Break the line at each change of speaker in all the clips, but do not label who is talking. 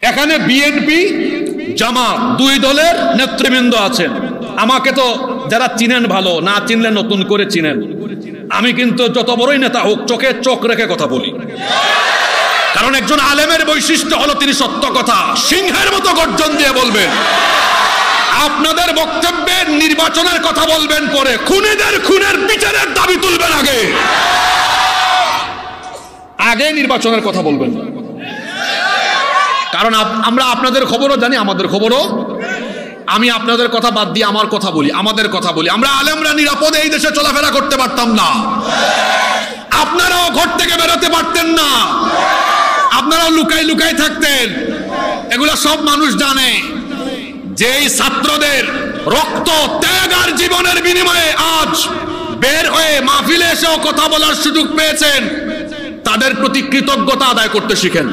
এখানে বিএনপি জামাত দুই দলের নেতৃবৃন্দ আছেন। আমাকে তো যারা চিনেন ভালো, না চিনলে নতুন করে চিনেন। আমি কিন্তু যত বড়ই নেতা হোক চোখে চোখ রেখে কথা বলি, কারণ একজন আলেমের বৈশিষ্ট্য হলো তিনি সত্য কথা সিংহের মতো গর্জন দিয়ে বলবেন। আপনাদের বক্তব্যে নির্বাচনের কথা বলবেন পরে, খুনিদের খুনের বিচারের দাবি তুলবেন আগে নির্বাচনের কথা বলবেন, কারণ আমরা আপনাদের খবরও জানি, আমাদের খবরও। আমি আপনাদের কথা বাদ দিয়ে আমার কথা বলি, আমাদের কথা বলি। আমরা আলেমরা নিরাপদে এই দেশে চলাফেরা করতে পারতাম না, আপনারাও ঘর থেকে বেরোতে পারতেন না, আপনারাও লুকাই লুকাই থাকতেন। এগুলা সব মানুষ জানে। যেই ছাত্রদের রক্ত ত্যাগ আর জীবনের বিনিময়ে আজ বের হয়ে মাহফিলে এসেও কথা বলার সুযোগ পেয়েছেন, তাদের প্রতি কৃতজ্ঞতা আদায় করতে শিখেন।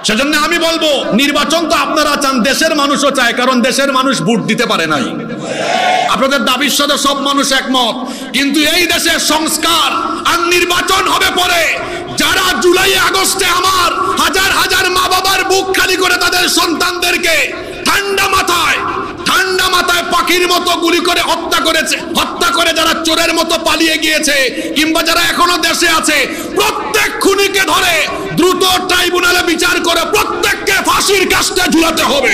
সেজন্য আমি বলবো, নির্বাচন তো আপনারা চান, দেশের মানুষও চায়, কারণ দেশের মানুষ ভোট দিতে পারে নাই। আপনাদের দাবির সাথে সব মানুষ একমত, কিন্তু এই দেশে সংস্কার আর নির্বাচন হবে পরে। যারা জুলাই আগস্টে আমার হাজার হাজার মা বাবার বুক খালি করে তাদের সন্তানদেরকে ঠান্ডা মাথায় পাখির মতো গুলি করে হত্যা করে যারা চোরের মতো পালিয়ে গিয়েছে, কিংবা যারা এখনো দেশে আছে, প্রত্যেক খুনিকে ধরে দ্রুত ট্রাইব্যুনালে বিচার করে প্রত্যেককে ফাঁসির কাস্টে ঝুলাতে হবে।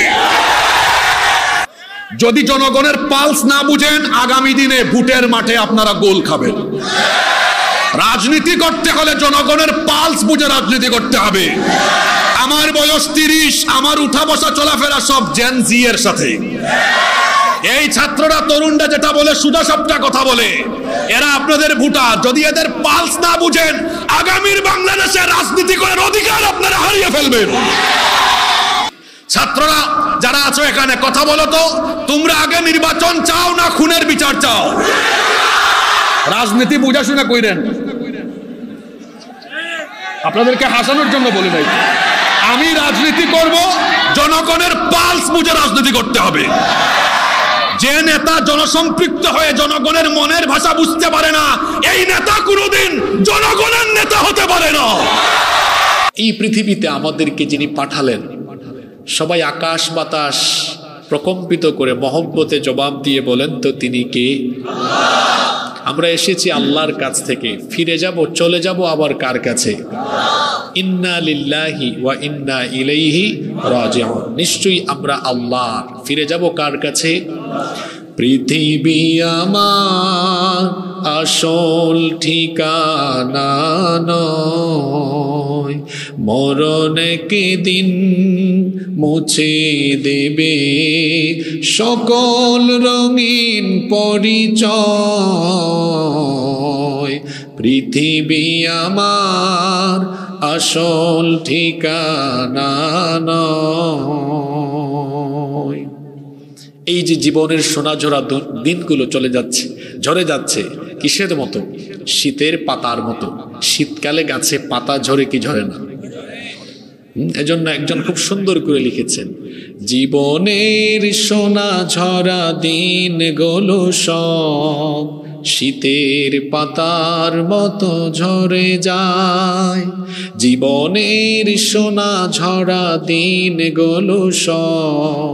যদি জনগণের পালস না বুঝেন, আগামী দিনে ভোটের মাঠে আপনারা গোল খাবেন। রাজনীতি করতে হলে জনগণের পালস বুঝে রাজনীতি করতে হবে। আমার বয়স 30, আমার উঠা বসা চলাফেরা সব জেন জি এর সাথে। এই ছাত্ররা তরুণরা যেটা বলে সুদা সবটা কথা বলে, এরা আপনাদের ভোটার। যদি এদের পালস না বুঝেন, আগামীর বাংলাদেশে রাজনীতি করার অধিকার আপনারা হারিয়ে ফেলবেন। ছাত্ররা যারা আছো এখানে, কথা বলো তো, তোমরা আগে নির্বাচন চাও না খুনের বিচার চাও? রাজনীতি বুঝাশোনা কইরেন, আপনাদেরকে হাসানোর জন্য বলি নাই। আমি রাজনীতি করব, জনগণের পালস বুঝে রাজনীতি করতে হবে। যে নেতা জনসম্পৃক্ত হয়ে জনগণের মনের ভাষা বুঝতে পারে না, এই নেতা কোনোদিন জনগণের নেতা হতে পারে না। এই পৃথিবীতে আমাদেরকে যিনি পাঠালেন, সবাই আকাশ বাতাস প্রকম্পিত করে মহব্বতে জবাব দিয়ে বলেন তো তিনি কে? আমরা এসেছি আল্লাহর কাছ থেকে, ফিরে যাব, চলে যাব আবার কার কাছে? ইন্না লিল্লাহি ওয়া ইন্না ইলাইহি রাজিউন। নিশ্চয়ই আমরা আল্লাহর, ফিরে যাব কার কাছে? পৃথিবী আমার আসল ঠিকানা নয়, মরণ একদিন মুছে দেবে সকল রঙিন পরিচয়। পৃথিবী আমার আসল ঠিকানা নয়। এই যে জীবনের সোনাঝরা দিনগুলো চলে যাচ্ছে, ঝরে যাচ্ছে, কিসের মতো? শীতের পাতার মতো। শীতকালে গাছে পাতা ঝরে কি ঝরে না? এজন্য একজন খুব সুন্দর করে লিখেছেন, জীবনের সোনা ঝরা দিনগুলো সব শীতের পাতার মতো ঝরে যায়। জীবনের সোনা ঝরা দিনগুলো সব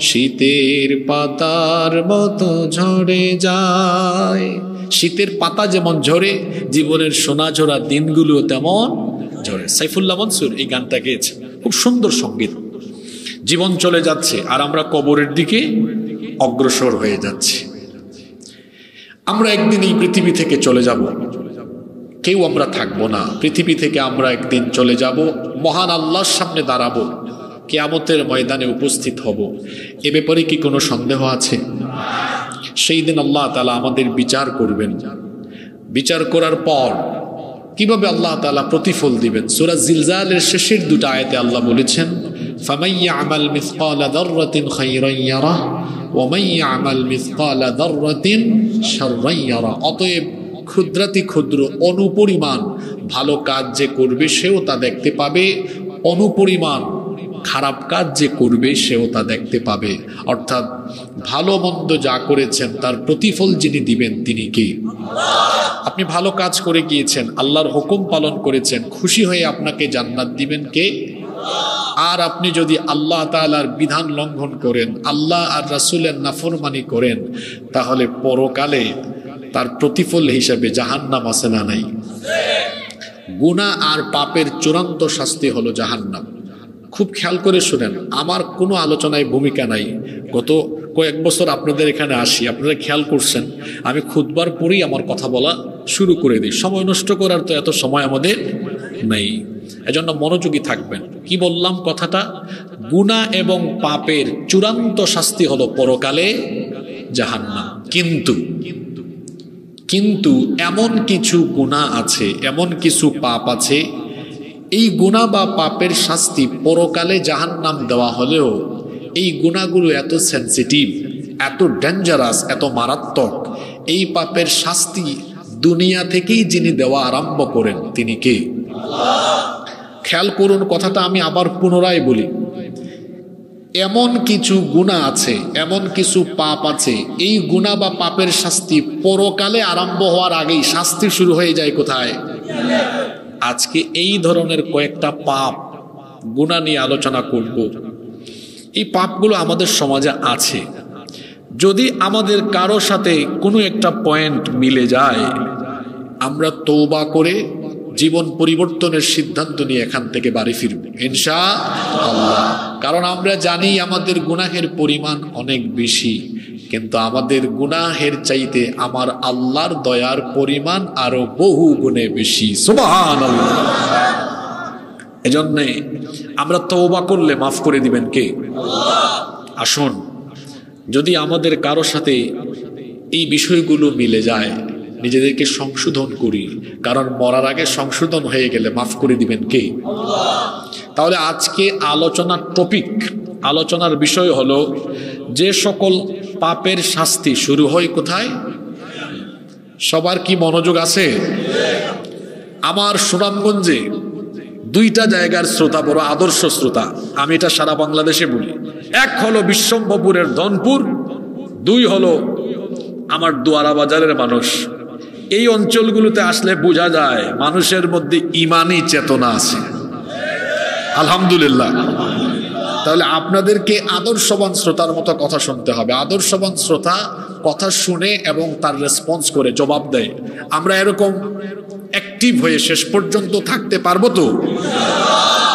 শীতের পাতার মতো ঝরে যায়। শীতের পাতা যেমন ঝরে, জীবনের সোনা ঝরা দিনগুলো তেমন ঝরে। সাইফুল্লাহ মনসুর এই গানটা গেয়েছে, খুব সুন্দর সঙ্গীত। জীবন চলে যাচ্ছে আর আমরা কবরের দিকে অগ্রসর হয়ে যাচ্ছি। আমরা একদিন এই পৃথিবী থেকে চলে যাব, কেউ আমরা থাকবো না। পৃথিবী থেকে আমরা একদিন চলে যাব, মহান আল্লাহর সামনে দাঁড়াবো, কিয়ামতের ময়দানে উপস্থিত হব। এ ব্যাপারে কি কোনো সন্দেহ আছে? সেই দিন আল্লাহ তাআলা আমাদের বিচার করবেন। বিচার করার পর কিভাবে আল্লাহ তাআলা প্রতিফল দিবেন? সূরা জিলজালের শেষের দুটো আয়াতে আল্লাহ বলেছেন, ফামান ইয়ামাল মিসকালা যাররাতিন খায়রান ইয়ারাহ ওয়া মান ইয়ামাল মিসকালা যাররাতিন শাররান ইয়ারাহ। অতএব ক্ষুদ্রাতি ক্ষুদ্র অনুপরিমাণ ভালো কাজ যে করবে সেও তা দেখতে পাবে, অনুপরিমাণ খারাপ কাজ যে করবে সেও তা দেখতে পাবে। অর্থাৎ ভালো মন্দ যা করেছেন তার প্রতিফল যিনি দিবেন তিনি কে? আপনি ভালো কাজ করে গিয়েছেন, আল্লাহর হুকুম পালন করেছেন, খুশি হয়ে আপনাকে জান্নাত দিবেন কে? আর আপনি যদি আল্লাহ তাআলার বিধান লঙ্ঘন করেন, আল্লাহ আর রাসূলের নাফরমানি করেন, তাহলে পরকালে তার প্রতিফল হিসেবে জাহান্নাম আছে না নাই? গুনাহ আর পাপের চূড়ান্ত শাস্তি হলো জাহান্নাম। খুব খেয়াল করে শুনেন, আমার কোনো আলোচনায় ভূমিকা নাই। গত কয়েক বছর আপনাদের এখানে আসি, আপনারা খেয়াল করছেন আমি খুতবার পরেই আমার কথা বলা শুরু করে দিই। সময় নষ্ট করার তো এত সময় আমাদের নেই, এজন্য মনোযোগী থাকবেন। কি বললাম কথাটা? গুনাহ এবং পাপের চূড়ান্ত শাস্তি হলো পরকালে জাহান্নাম। কিন্তু এমন কিছু গুনাহ আছে, এমন কিছু পাপ আছে, এই গুনাহ বা পাপের শাস্তি পরকালে জাহান্নাম দেওয়া হলেও এই গুনাহগুলো এত সেনসিটিভ, এত ডেঞ্জারাস, এত মারাত্মক, এই পাপের শাস্তি দুনিয়া থেকেই যিনি দেওয়া আরম্ভ করেন তিনি কে? খেয়াল করুন কথাটা, আমি আবার পুনরায় বলি। এমন কিছু গুনাহ আছে, এমন কিছু পাপ আছে, এই গুনাহ বা পাপের শাস্তি পরকালে আরম্ভ হওয়ার আগেই শাস্তি শুরু হয়ে যায় কোথায়? আজকে এই ধরনের কয়েকটা পাপ গুনাহ নিয়ে আলোচনা করব। এই পাপগুলো আমাদের সমাজে আছে। যদি আমাদের কারো সাথে কোনো একটা পয়েন্ট মিলে যায়, আমরা তওবা করে জীবন পরিবর্তনের সিদ্ধান্ত নিয়ে এখান থেকে বাড়ি ফিরব ইনশাআল্লাহ। কারণ আমরা জানি আমাদের গুনাহের পরিমাণ অনেক বেশি, কিন্তু আমাদের গুনাহের চাইতে আমার আল্লাহর দয়ার পরিমাণ আরো বহু গুণে বেশি। সুবহানাল্লাহ। এজন্যে আমরা তওবা করলে মাফ করে দিবেন কে? আসুন, যদি আমাদের কারো সাথে এই বিষয়গুলো মিলে যায়, নিজেদেরকে সংশোধন করি, কারণ মরার আগে সংশোধন হয়ে গেলে মাফ করে দিবেন কে? তাহলে আজকে আলোচনার টপিক, আলোচনার বিষয় হলো যে সকল পাপের শাস্তি শুরু হয় কোথায়? সবার কি মনোযোগ আছে? আমার সুনামগঞ্জে দুইটা জায়গার শ্রোতা বড় আদর্শ শ্রোতা, আমি এটা সারা বাংলাদেশে বলি। এক হলো বিশ্বম্ভরপুরের ধনপুর, দুই হলো আমার দোয়ারা বাজারের মানুষ। এই অঞ্চলগুলোতে আসলে বোঝা যায় মানুষের মধ্যে ঈমানি চেতনা আছে, আলহামদুলিল্লাহ। তাহলে আপনাদেরকে আদর্শবান শ্রোতার মতো কথা শুনতে হবে। আদর্শবান শ্রোতা কথা শুনে এবং তার রেসপন্স করে জবাব দেয়। আমরা এরকম অ্যাক্টিভ হয়ে শেষ পর্যন্ত থাকতে পারবো তো?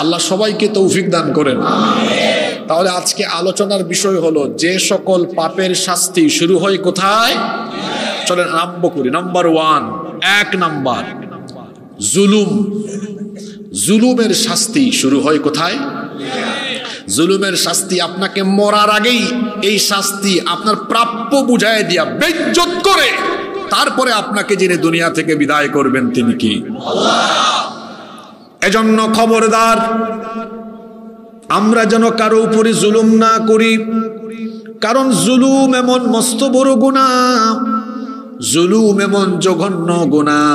আল্লাহ সবাইকে তৌফিক দান করেন। তাহলে আজকে আলোচনার বিষয় হলো যে সকল পাপের শাস্তি শুরু হয় কোথায়? চলেন আরম্ভ করি। নাম্বার 1, 1 নাম্বার, জুলুম। জুলুমের শাস্তি শুরু হয় কোথায়? জুলুমের শাস্তি আপনাকে মরার আগেই এই শাস্তি আপনার প্রাপ্য বুঝায় দিয়া বেইজ্জত করে তারপরে আপনাকে যিনি দুনিয়া থেকে বিদায় করবেন তিনি কি? এজন্য খবরদার, আমরা যেন কারো উপরে জুলুম না করি, কারণ জুলুম এমন মস্ত বড় গুনাহ, জুলুম এমন জঘন্য গুনাহ,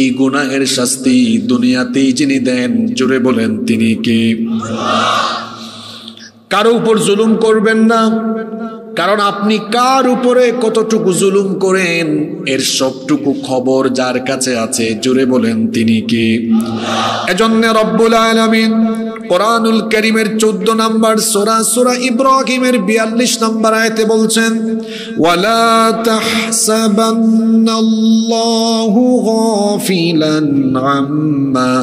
এই গুনাহের শাস্তি দুনিয়াতেই যিনি দেন, জোরে বলেন তিনি কে? কারো উপর জুলুম করবেন না, কারণ আপনি কার উপরে কতটুকু জুলুম করেন এর সবটুকু খবর যার কাছে আছে, জোরে বলেন তিনি কে? এজন্য রব্বুল আলামিন কোরআনুল কারীমের 14 নম্বর সূরা, সূরা ইব্রাহিমের 42 নম্বর আয়াতে বলছেন, ওয়ালা তাহসাবান্নাল্লাহু গাফিলান আম্মা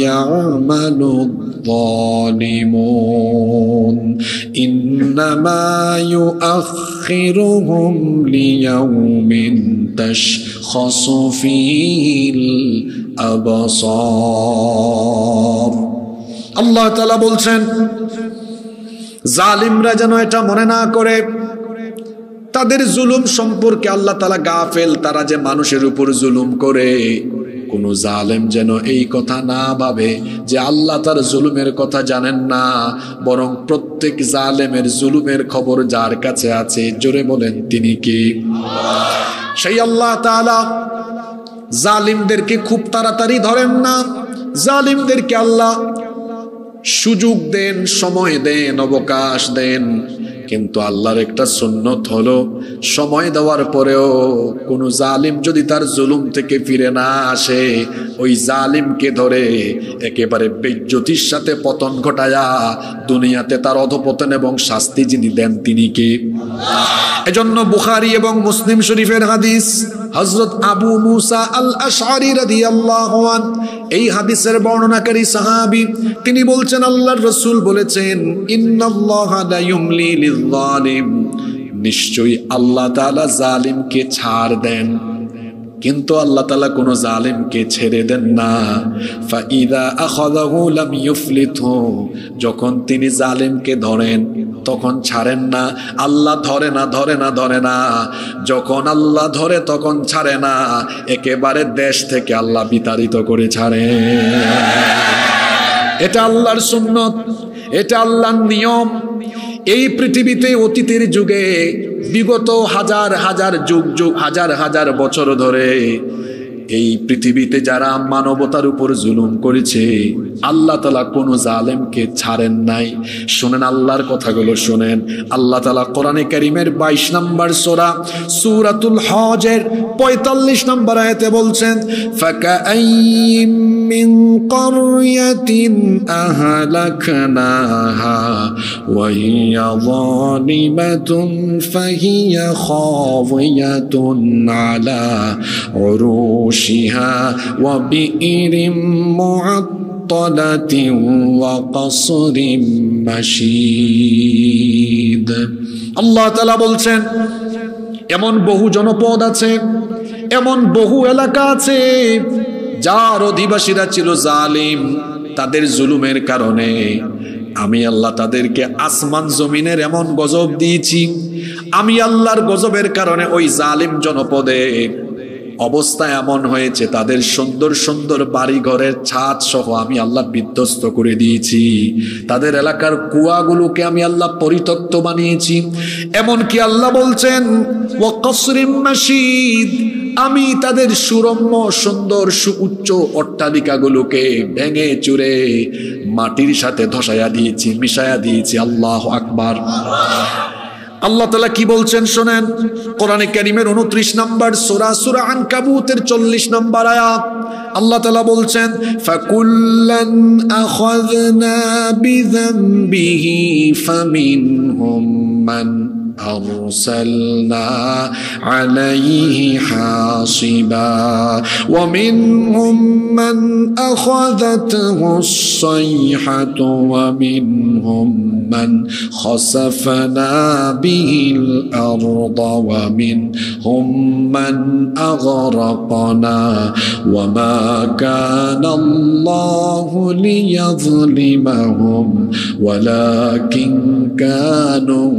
ইয়ামালুয যালিমুন ইন্নামা ইউআখিরুহুম লিয়াউমিন তাশখাসু ফীহিল আবসার। আল্লাহ তাআলা বলছেন, জালিমরা যেন এটা মনে না করে তাদের জুলুম সম্পর্কে আল্লাহ তাআলা গাফেল, তারা যে মানুষের উপর জুলুম করে। কোন জালেম যেন এই কথা না ভাবে যে আল্লাহ তার জুলুমের কথা জানেন না, বরং প্রত্যেক জালেমের জুলুমের খবর যার কাছে আছে, জোরে বলেন তিনি কি? সেই আল্লাহ তাআলা জালিমদেরকে খুব তাড়াতাড়ি ধরেন না, জালিমদেরকে আল্লাহ সুযোগ দেন, সময় দেন, অবকাশ দেন। কিন্তু আল্লাহর একটা সুন্নত হলো সময় দেওয়ার পরেও কোনো জালিম যদি তার জুলুম থেকে ফিরে না আসে, ওই জালিমকে ধরে একেবারে বেইজ্জতির সাথে পতন ঘটায়া দুনিয়াতে তার অধপতন এবং শাস্তি যিনি দেন তিনি কে? এজন্য বুখারী এবং মুসলিম শরীফের হাদিস, হযরত আবু মুসা আল আশআরী রাদিয়াল্লাহু আনহু এই হাদিসের বর্ণনাকারী সাহাবী, তিনি বলছেন আল্লাহর রাসূল বলেছেন, ইন্নাল্লাহা লা ইউমলি লিয-যালিম, নিশ্চয়ই আল্লাহ তাআলা জালিমকে ছাড় দেন, কিন্তু আল্লাহ তাআলা কোনো জালিমকে ছেড়ে দেন না। ফাইদা আখাযাহু লাম ইউফলিতহু, যখন তিনি জালিমকে ধরেন তখন ছাড়েন না। আল্লাহ ধরে না, যখন আল্লাহ ধরে তখন ছাড়ে না, একেবারে দেশ থেকে আল্লাহ বিতাড়িত করে ছাড়ে। এটা আল্লাহর সুন্নত, এটা আল্লাহর নিয়ম। এই পৃথিবীতে অতীতের যুগে বিগত হাজার হাজার যুগ হাজার হাজার বছর ধরে এই পৃথিবীতে যারা মানবতার উপর জুলুম করেছে, আল্লাহ তাআলা কোন জালেমকে ছাড়েন নাই। শুনেন আল্লাহর কথাগুলো শুনেন। আল্লাহ তাআলা কোরআনে কারীমের 22 নম্বর সূরা সূরাতুল হজের 45 নম্বর আয়াতে বলছেন, ফাকাআইয়িম মিন ক্বরয়াতিন আহলাকনাহা ওয়া হিয়া যালিমাতুন ফাহিয়া খাওয়িয়াতুন আলা উরুশিহা ওয়া বিইরিম মুআত্তালাতিন ওয়া কসরিম মাশীদ। আল্লাহ তাআলা বলছেন, এমন বহু জনপদ আছে, এমন বহু এলাকা আছে যার অধিবাসীরা ছিল জালিম। তাদের জুলুমের কারণে আমি আল্লাহ তাদেরকে আসমান জমিনের এমন গজব দিয়েছি। আমি আল্লাহর গজবের কারণে ওই জালিম জনপদের অবস্থা এমন হয়েছে, তাদের সুন্দর সুন্দর বাড়ি ঘরের ছাদ সহ আমি আল্লাহ বিধ্বস্ত করে দিয়েছি। তাদের এলাকার কুয়াগুলোকে আমি আল্লাহ পরিত্যক্ত বানিয়েছি। এমনকি আল্লাহ বলছেন, ওয়া কসরিম মাশীদ, আমি তাদের সুরম্য সুন্দর সুউচ্চ অট্টালিকাগুলোকে ভেঙে চুরে মাটির সাথে ধসায়া দিয়েছি, মিশায়া দিয়েছি। আল্লাহু আকবার। আল্লাহ তাআলা কি বলছেন শোনেন, কোরআনে কারীমের 29 নম্বর সূরা সূরা আনকাবুতের 40 নম্বর আয়াত। আল্লাহ তাআলা বলছেন, ফাকুল্লান আখাযনা বিযামবিহি ফামিনহুম মান أرسلنا عليه حاصبا ومنهم من أخذته الصيحة ومنهم من خسفنا به الأرض ومنهم من أغرقنا وما كان الله ليظلمهم ولكن كانوا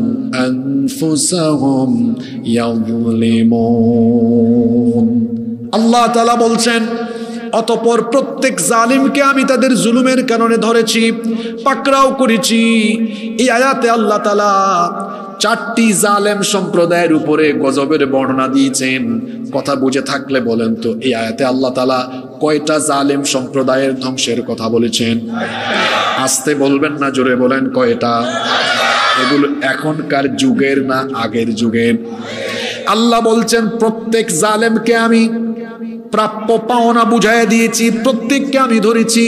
أنفسهم يظلمون। আল্লাহ তাআলা বলছেন, অতঃপর প্রত্যেক জালিমকে আমি তাদের জুলুমের কারণে ধরেছি, পাকড়াও করেছি। এই আয়াতে আল্লাহ তাআলা 4টি জালেম সম্প্রদায়ের উপরে গজবের বর্ণনা দিয়েছেন। কথা বুঝে থাকলে বলেন তো, এই আয়াতে আল্লাহ তাআলা কয়টা জালেম সম্প্রদায়ের ধ্বংসের কথা বলেছেন? আস্তে বলবেন না, জোরে বলেন, কয়টা? এগুলো এখনকার যুগের না আগের যুগের? আল্লাহ বলছেন, প্রত্যেক জালেমকে আমি প্রাপ্য পাওনা বুঝাইয়া দিয়েছি, প্রত্যেককে আমি ধরেছি।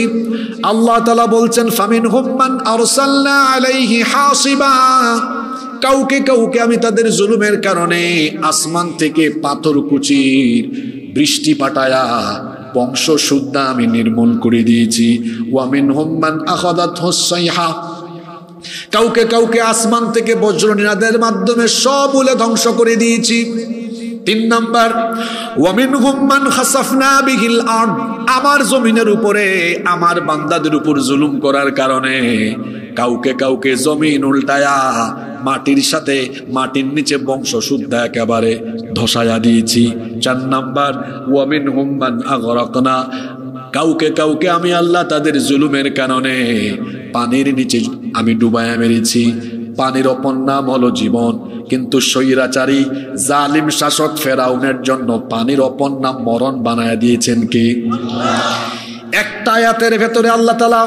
আল্লাহ তাআলা বলছেন, ফামিনহুম মান আরসালনা আলাইহি হাসিবা, কাউকে কাউকে আমি তাদের জুলুমের কারণে আসমান থেকে পাথরকুচির বৃষ্টি পাঠায়া বংশ শুদ্ধ আমি নির্মূল করে দিয়েছি। ওয়া মিনহুম মান আখাযাতহুস সাইহা, কাউকে কাউকে আসমান থেকে বজ্রনিনাদের মাধ্যমে সবগুলো ধ্বংস করে দিয়েছি। 3 নাম্বার, ওয়া মিনহুম মান খাসাফনা বিহিল আরদ, আমার জমিনের উপরে আমার বান্দাদের উপর জুলুম করার কারণে কাউকে কাউকে জমিন উল্টায়া মাটির সাথে মাটির নিচে বংশ শুদ্ধ একেবারে ধসায়া দিয়েছি। 4 নাম্বার, ওয়া মিনহুম মান আগরাকনা, কাউকে কাউকে আমি আল্লাহ তাদের জুলুমের কারণে পানির নিচে আমি ডুবায়া মেরেছি। পানির অপর নাম হলো জীবন, কিন্তু স্বৈরাচারী জালিম শাসক ফেরাউনের জন্য পানির অপর নাম মরণ বানায়া দিয়েছেন কি? একটা আয়াতের ভেতরে আল্লাহ তাআলা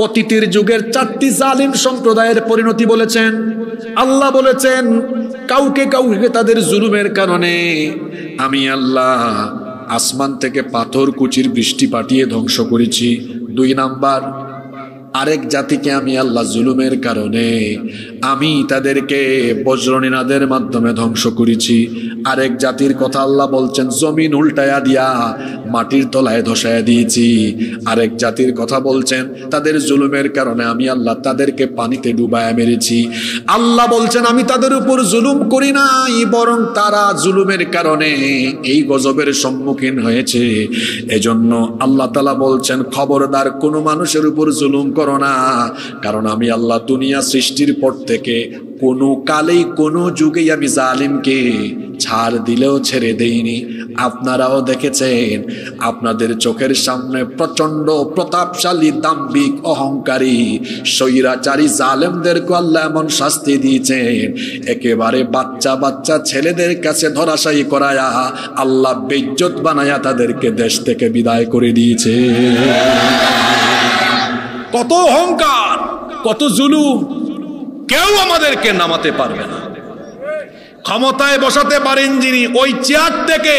অতীতের যুগের 4টি জালিম সম্প্রদায়ের পরিণতি বলেছেন। আল্লাহ বলেছেন কাউকে কাউকে তাদের জুলুমের কারণে আমি আল্লাহ আসমান থেকে পাথর কুচির বৃষ্টি পাঠিয়ে ধ্বংস করেছি। 2 নাম্বার, আরেক জাতিকে আমি আল্লাহ জুলুমের কারণে আমি তাদেরকে বজ্রনিনাদের মাধ্যমে ধ্বংস করেছি। আরেক জাতির কথা আল্লাহ বলছেন জমিন উল্টায়া দিয়া মাটির তলায় ধসায়া দিয়েছি। আরেক জাতির কথা বলছেন তাদের জুলুমের কারণে আমি আল্লাহ তাদেরকে পানিতে ডুবায়া মেরেছি। আল্লাহ বলছেন আমি তাদের উপর জুলুম করি নাই, বরং তারা জুলুমের কারণে এই গজবের সম্মুখীন হয়েছে। এজন্য আল্লাহ তাআলা বলছেন খবরদার কোনো মানুষের উপর জুলুম করো না, কারণ আমি আল্লাহ দুনিয়া সৃষ্টির পর থেকে কোনো কালেই কোনো যুগেই আমি জালিমকে ছাড় দিলেও ছেড়ে দেইনি। আপনারাও দেখেছেন, আপনাদের চোখের সামনে প্রচন্ড প্রতাপশালী দাম্ভিক অহংকারী স্বৈরাচারী জালেমদেরকে আল্লাহ এমন শাস্তি দিয়েছেন, একেবারে বাচ্চা বাচ্চা ছেলেদের কাছে ধরাশায়ী করায়া আল্লাহ বেইজ্জত বানায়া তাদেরকে দেশ থেকে বিদায় করে দিয়েছে। কত অহংকার, কত জুলুম, কেউ আমাদেরকে নামাতে পারবে না। ক্ষমতায় বসাতে পারেন যিনি, ওই চেয়ার থেকে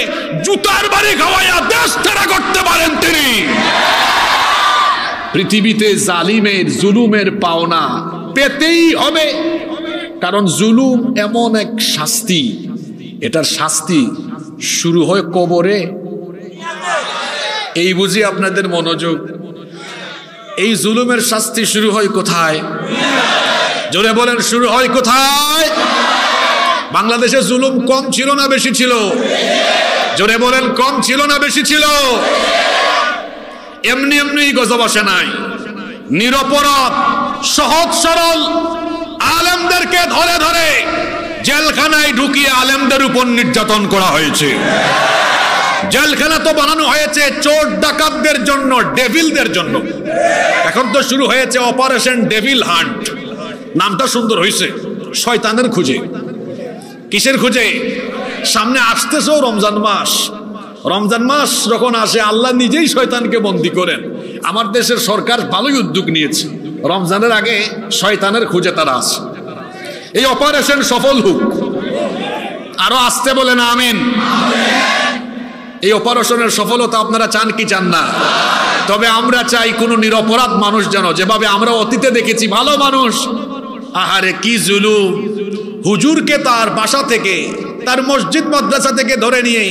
জুতার বাড়ি খাওয়াইয়া দেশ ছাড়া করতে পারেন তিনি। পৃথিবীতে জালিমের জুলুমের পাওনা পেতেই হবে, কারণ জুলুম এমন এক শাস্তি, এটার শাস্তি শুরু হয় কবরে। এই বুঝি আপনাদের মনোযোগ। এই জুলুমের শাস্তি শুরু হয় কোথায়? জোরে বলেন, শুরু হয় কোথায়? বাংলাদেশে জুলুম কম ছিল না বেশি ছিল? জোরে বলেন, কম ছিল না বেশি ছিল? এমনি এমনি গজব আসে নাই। নিরপরাধ সহজ সরল আলেমদেরকে ধরে ধরে জেলখানায় ঢুকিয়ে আলেমদের উপর নির্যাতন করা হয়েছে। জেলখানা তো বানানো হয়েছে চোর ডাকাতদের জন্য, ডেভিলদের জন্য। এখন তো শুরু হয়েছে অপারেশন ডেভিল হান্ট। নামটা সুন্দর হয়েছে, শয়তানের খুঁজে। কিসের খুঁজে? সামনে আসতেছে রমজান মাস। রমজান মাস যখন আসে আল্লাহ নিজেই শয়তানকে বন্দী করেন। আমার দেশের সরকার ভালোই উদ্যোগ নিয়েছে, রমজানের আগে শয়তানের খুঁজে তারা আসে। এই অপারেশন সফল হোক, আরো আসতে বলেন আমিন। এই অপারেশনের সফলতা আপনারা চান কি চান না? তবে আমরা চাই কোন নিরপরাধ মানুষ যেন, যেভাবে আমরা অতীতে দেখেছি ভালো মানুষ, আহারে কি জুলুম, হুজুরকে তার বাসা থেকে, তার মসজিদ মাদ্রাসা থেকে ধরে নিয়ে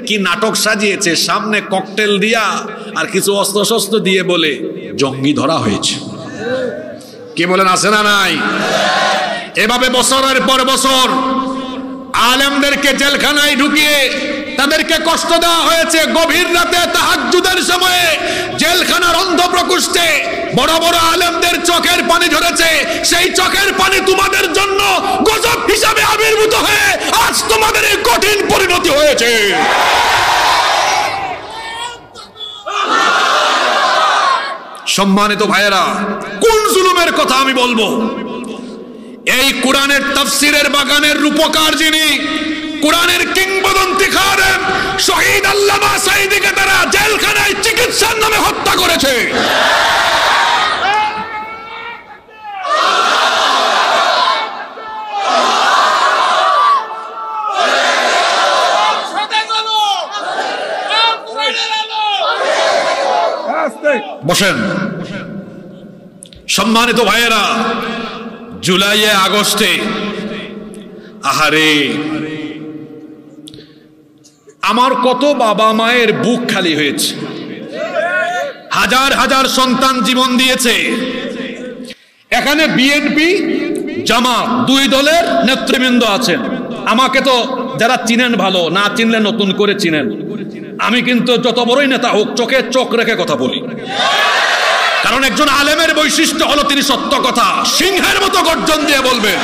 কি নাটক সাজিয়েছে, সামনে ককটেল দিয়া আর কিছু অস্ত্র শস্ত্র দিয়ে বলে জঙ্গি ধরা হয়েছে। কি বলেন, আছে না নাই? এভাবে বছরের পর বছর আলেমদেরকে জেলখানায় ঢুকিয়ে তাদেরকে কষ্ট দেওয়া হয়েছে। গভীর রাতে তাহাজ্জুদের সময়ে জেলখানার অন্ধ প্রকোষ্ঠে বড় বড় আলেমদের চোখের পানি ঝরেছে। সেই চোখের পানি তোমাদের জন্য গজব হিসাবে আবির্ভূত হয়ে আজ তোমাদের এই কঠিন পরিণতি হয়েছে। সম্মানিত ভাইয়েরা, কোন জুলুমের কথা আমি বলবো? এই কোরআনের তাফসীরের বাগানের রূপকার যিনি, কোরআনের কিংবদন্তি খাদেম শহীদ আল্লামা সাঈদীকে তারা জেলখানায় চিকিৎসার নামে হত্যা করেছে। বসেন। সম্মানিত ভাইয়েরা, জুলাইয়ে আগস্টে আহারে আমার কত বাবা মায়ের বুক খালি হয়েছে। হাজার হাজার সন্তান জীবন দিয়েছে। এখানে বিএনপি জামাত দুই দলের নেতৃবৃন্দ আছেন। আমাকে তো যারা চিনেন ভালো, না চিনলে নতুন করে চিনেন। আমি কিন্তু যত বড়ই নেতা হোক চোখে চোখ রেখে কথা বলি, কারণ একজন আলেমের বৈশিষ্ট্য হলো তিনি সত্য কথা সিংহের মতো গর্জন দিয়ে বলবেন।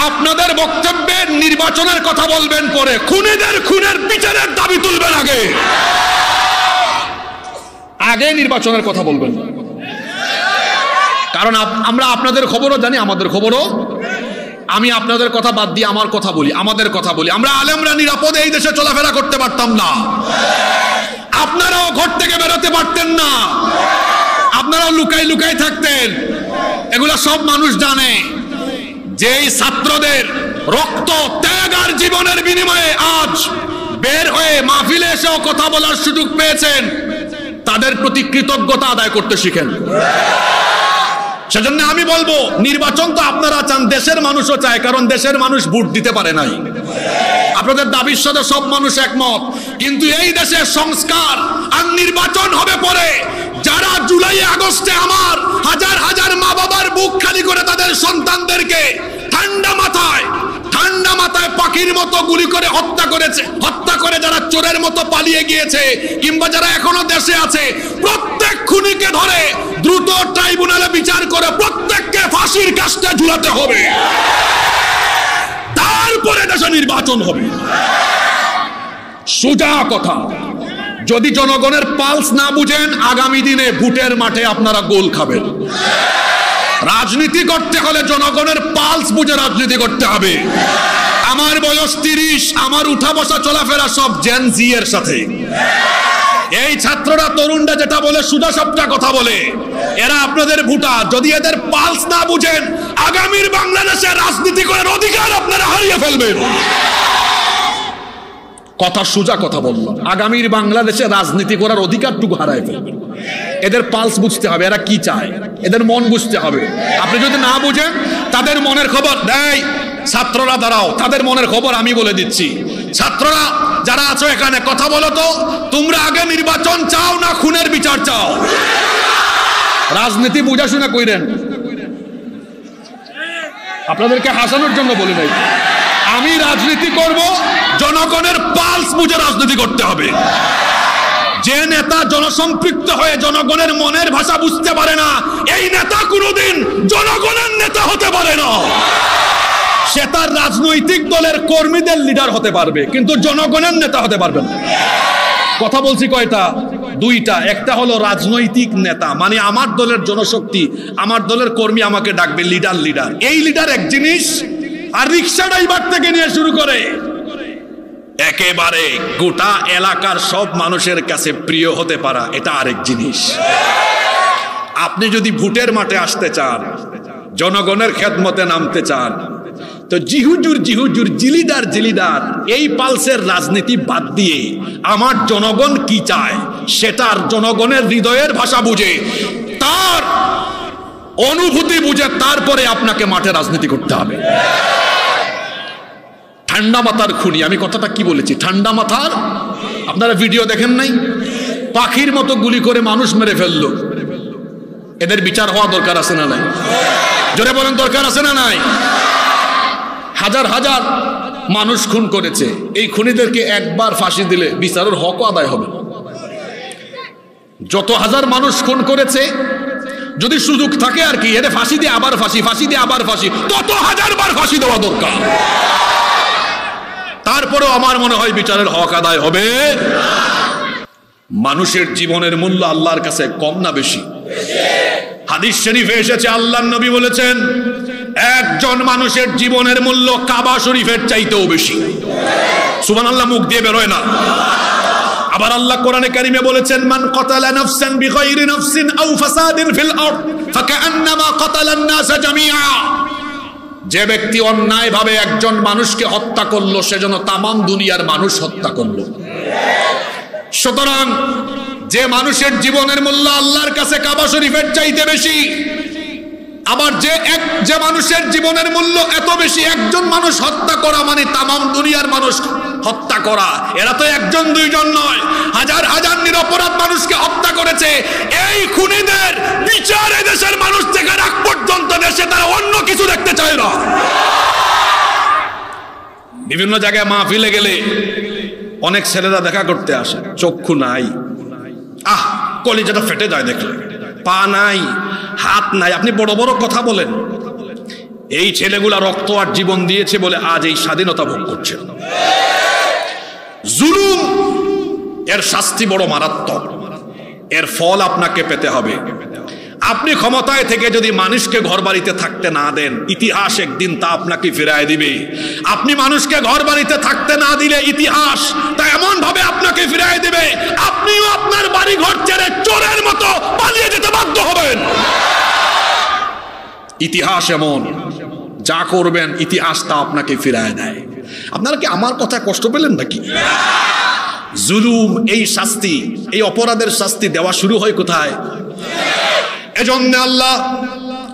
আপনাদের বক্তব্যে নির্বাচনের কথা বলবেন পরে, খুনিদের খুনের বিচারের দাবি তুলবেন আগে, আগে নির্বাচনের কথা বলবেন। কারণ আমরা আপনাদের খবরও জানি, আমাদের খবরও। আমি আপনাদের কথা বাদ দিয়ে আমার কথা বলি, আমাদের কথা বলি। আমরা আলেমরা নিরাপদে এই দেশে চলাফেরা করতে পারতাম না, আপনারাও ঘর থেকে বেরোতে পারতেন না। আপনারা লুকাই লুকাই থাকতেন। এগুলা সব মানুষ জানে। যেই ছাত্রদের রক্ত ত্যাগ আর জীবনের বিনিময়ে আজ বের হয়ে মাহফিলে এসেও কথা বলার সুযোগ পেয়েছেন, তাদের প্রতি কৃতজ্ঞতা আদায় করতে শিখেন। সেজন্য আমি বলবো, নির্বাচন তো আপনারা চান, দেশের মানুষও চায়, কারণ দেশের মানুষ ভোট দিতে পারে নাই। আপনাদের দাবির সাথে সব মানুষ একমত, কিন্তু এই দেশের সংস্কার আর নির্বাচন হবে পরে। যারা জুলাই আগস্টে আমার হাজার হাজার মা বাবার বুক খালি করে তাদের সন্তানদেরকে ঠান্ডা মাথায় পাখির মতো গুলি করে হত্যা করে যারা চোরের মতো পালিয়ে গিয়েছে, কিংবা যারা এখনো দেশে আছে, প্রত্যেক খুনিকে ধরে দ্রুত ট্রাইব্যুনালে বিচার করে প্রত্যেককে ফাঁসির কাস্টে ঝুলাতে হবে। তারপরে দেশে নির্বাচন হবে। সোজা কথা। যদি জনগণের পালস না বুঝেন, আগামী দিনে ভোটের মাঠে আপনারা গোল খাবেন। রাজনীতি করতে হলে জনগণের পালস বুঝে রাজনীতি করতে হবে। আমার বয়স 30, আমার উঠা বসা চলাফেরা সব জেন জি এর সাথে। এই ছাত্ররা তরুণরা যেটা বলে সুদা সবটা কথা বলে, এরা আপনাদের ভোটার। যদি এদের পালস না বুঝেন, আগামীর বাংলাদেশের রাজনীতি করার অধিকার আপনারা হারিয়ে ফেলবেন। কথা সোজা কথা বললাম, আগামীর বাংলাদেশে রাজনীতি করার অধিকারটুকু হারায় ফেলবেন। এদের পালস বুঝতে হবে, এরা কি চায়, এদের মন বুঝতে হবে। আপনি যদি না বুঝেন, তাদের মনের খবর দেয়। ছাত্ররা দাঁড়াও, তাদের মনের খবর আমি বলে দিচ্ছি। ছাত্ররা যারা আছো এখানে, কথা বলো তো, তোমরা আগে নির্বাচন চাও না খুনের বিচার চাও? রাজনীতি বুঝাশোনা কইরেন, আপনাদেরকে হাসানোর জন্য বলি নাই। আমি রাজনীতি করব, জনগণের পালস বুঝে রাজনীতি করতে হবে। যে নেতা জনসম্পৃক্ত হয়ে জনগণের মনের ভাষা বুঝতে পারে না, এই নেতা কোনোদিন জনগণের নেতা হতে পারে না। সে তার রাজনৈতিক দলের কর্মীদের লিডার হতে পারবে, কিন্তু জনগণের নেতা হতে পারবে না। কথা বলছি কয়টা? দুইটা। একটা হলো রাজনৈতিক নেতা, মানে আমার দলের জনশক্তি, আমার দলের কর্মী আমাকে ডাকবে লিডার। এই লিডার এক জিনিস, আর রিক্সা ড্রাইভার থেকে নিয়ে শুরু করে একেবারে গোটা এলাকার সব মানুষের কাছে প্রিয় হতে পারা, এটা আরেক জিনিস। আপনি যদি ভোটের মাঠে আসতে চান, জনগণের খেদমতে নামতে চান, তো জিহুজুর জিলিদার এই পালসের রাজনীতি বাদ দিয়ে আমার জনগণ কি চায় সেটার জনগণের হৃদয়ের ভাষা বুঝে, তার অনুভূতি বুঝে, তারপরে আপনাকে মাঠে রাজনীতি করতে হবে। ঠান্ডা মাথার খুনি, আমি কথাটা কি বলেছি? ঠান্ডা মাথার। আপনারা ভিডিও দেখেন নাই? পাখির মতো গুলি করে মানুষ মেরে ফেললো। এদের বিচার হওয়া দরকার আছে না নাই? জোরে বলেন, দরকার আছে না নাই? হাজার হাজার মানুষ খুন করেছে, এই খুনিদেরকে একবার ফাঁসি দিলে বিচারের হক আদায় হবে। যত হাজার মানুষ খুন করেছে, যদি সুযোগ থাকে আর কি, এদের ফাঁসি দিয়ে আবার ফাঁসি, ফাঁসি দিয়ে আবার ফাঁসি, তত হাজার বার ফাঁসি দেওয়া দরকার। তারপরেও আমার মনে হয় বিচারের হক আদায় হবে। মানুষের জীবনের মূল্য আল্লাহর কাছে কম না বেশি? হাদিস শরীফে এসেছে, আল্লাহর নবী বলেছেন, একজন মানুষের জীবনের মূল্য কাবা শরীফের চাইতেও বেশি। সুবহানাল্লাহ মুখ দিয়ে বেরোয় না। আবার আল্লাহ কোরআনে কারিমে বলেছেন, মান কাতালা নাফসান বিগাইরি নাফসিন আও ফাসাদিন ফিল আরদ ফাকান্নামা কাতালান নাস জামিআ। যে ব্যক্তি অন্যায়ভাবে একজন মানুষকে হত্যা করলো, সে যেন তামাম দুনিয়ার মানুষ হত্যা করলো। সুতরাং যে মানুষের জীবনের মূল্য আল্লাহর কাছে কাবা শরীফের চাইতে বেশি, আবার যে মানুষের জীবনের মূল্য এত বেশি, একজন মানুষ হত্যা করা মানে তামাম দুনিয়ার মানুষ হত্যা করা। এরা তো একজন দুইজন নয়, হাজার হাজার নিরপরাধ মানুষকে হত্যা করেছে। এই খুনিদের বিচার দেশের মানুষ থেকে রাখ পর্যন্ত দেশে তারা অন্য কিছু দেখতে চায় না। বিভিন্ন জায়গায় মাহফিলে গেলে অনেক ছেলেরা দেখা করতে আসে, চক্ষু নাই, কলিজাটা ফেটে যায় দেখলে, পা নাই, হাত নাই, আপনি বড় বড় কথা বলেন। এই ছেলেগুলা রক্ত আর জীবন দিয়েছে বলে আজ এই স্বাধীনতা ভোগ করছে। জুলুম এর শাস্তি বড় মারাত্মক, এর ফল আপনাকে পেতে হবে।
আপনি ক্ষমতায় থেকে যদি মানুষকে ঘর বাড়িতে থাকতে না দেন, ইতিহাস একদিন তা আপনাকে ফিরায় দিবে। আপনি মানুষকে ঘর বাড়িতে থাকতে না দিলে ইতিহাস তা এমন ভাবে আপনাকে ফিরায় দিবে, আপনিও আপনার বাড়ি ঘর ছেড়ে চোরের মতো পালিয়ে যেতে বাধ্য হবেন। ইতিহাস এমন, যা করবেন ইতিহাস তা আপনাকে ফিরায় দেয়। আপনারা কি আমার কথা কষ্ট পেলেন নাকি? জুলুম, এই শাস্তি, এই অপরাধের শাস্তি দেওয়া শুরু হয় কোথায়? এজন্য আল্লাহ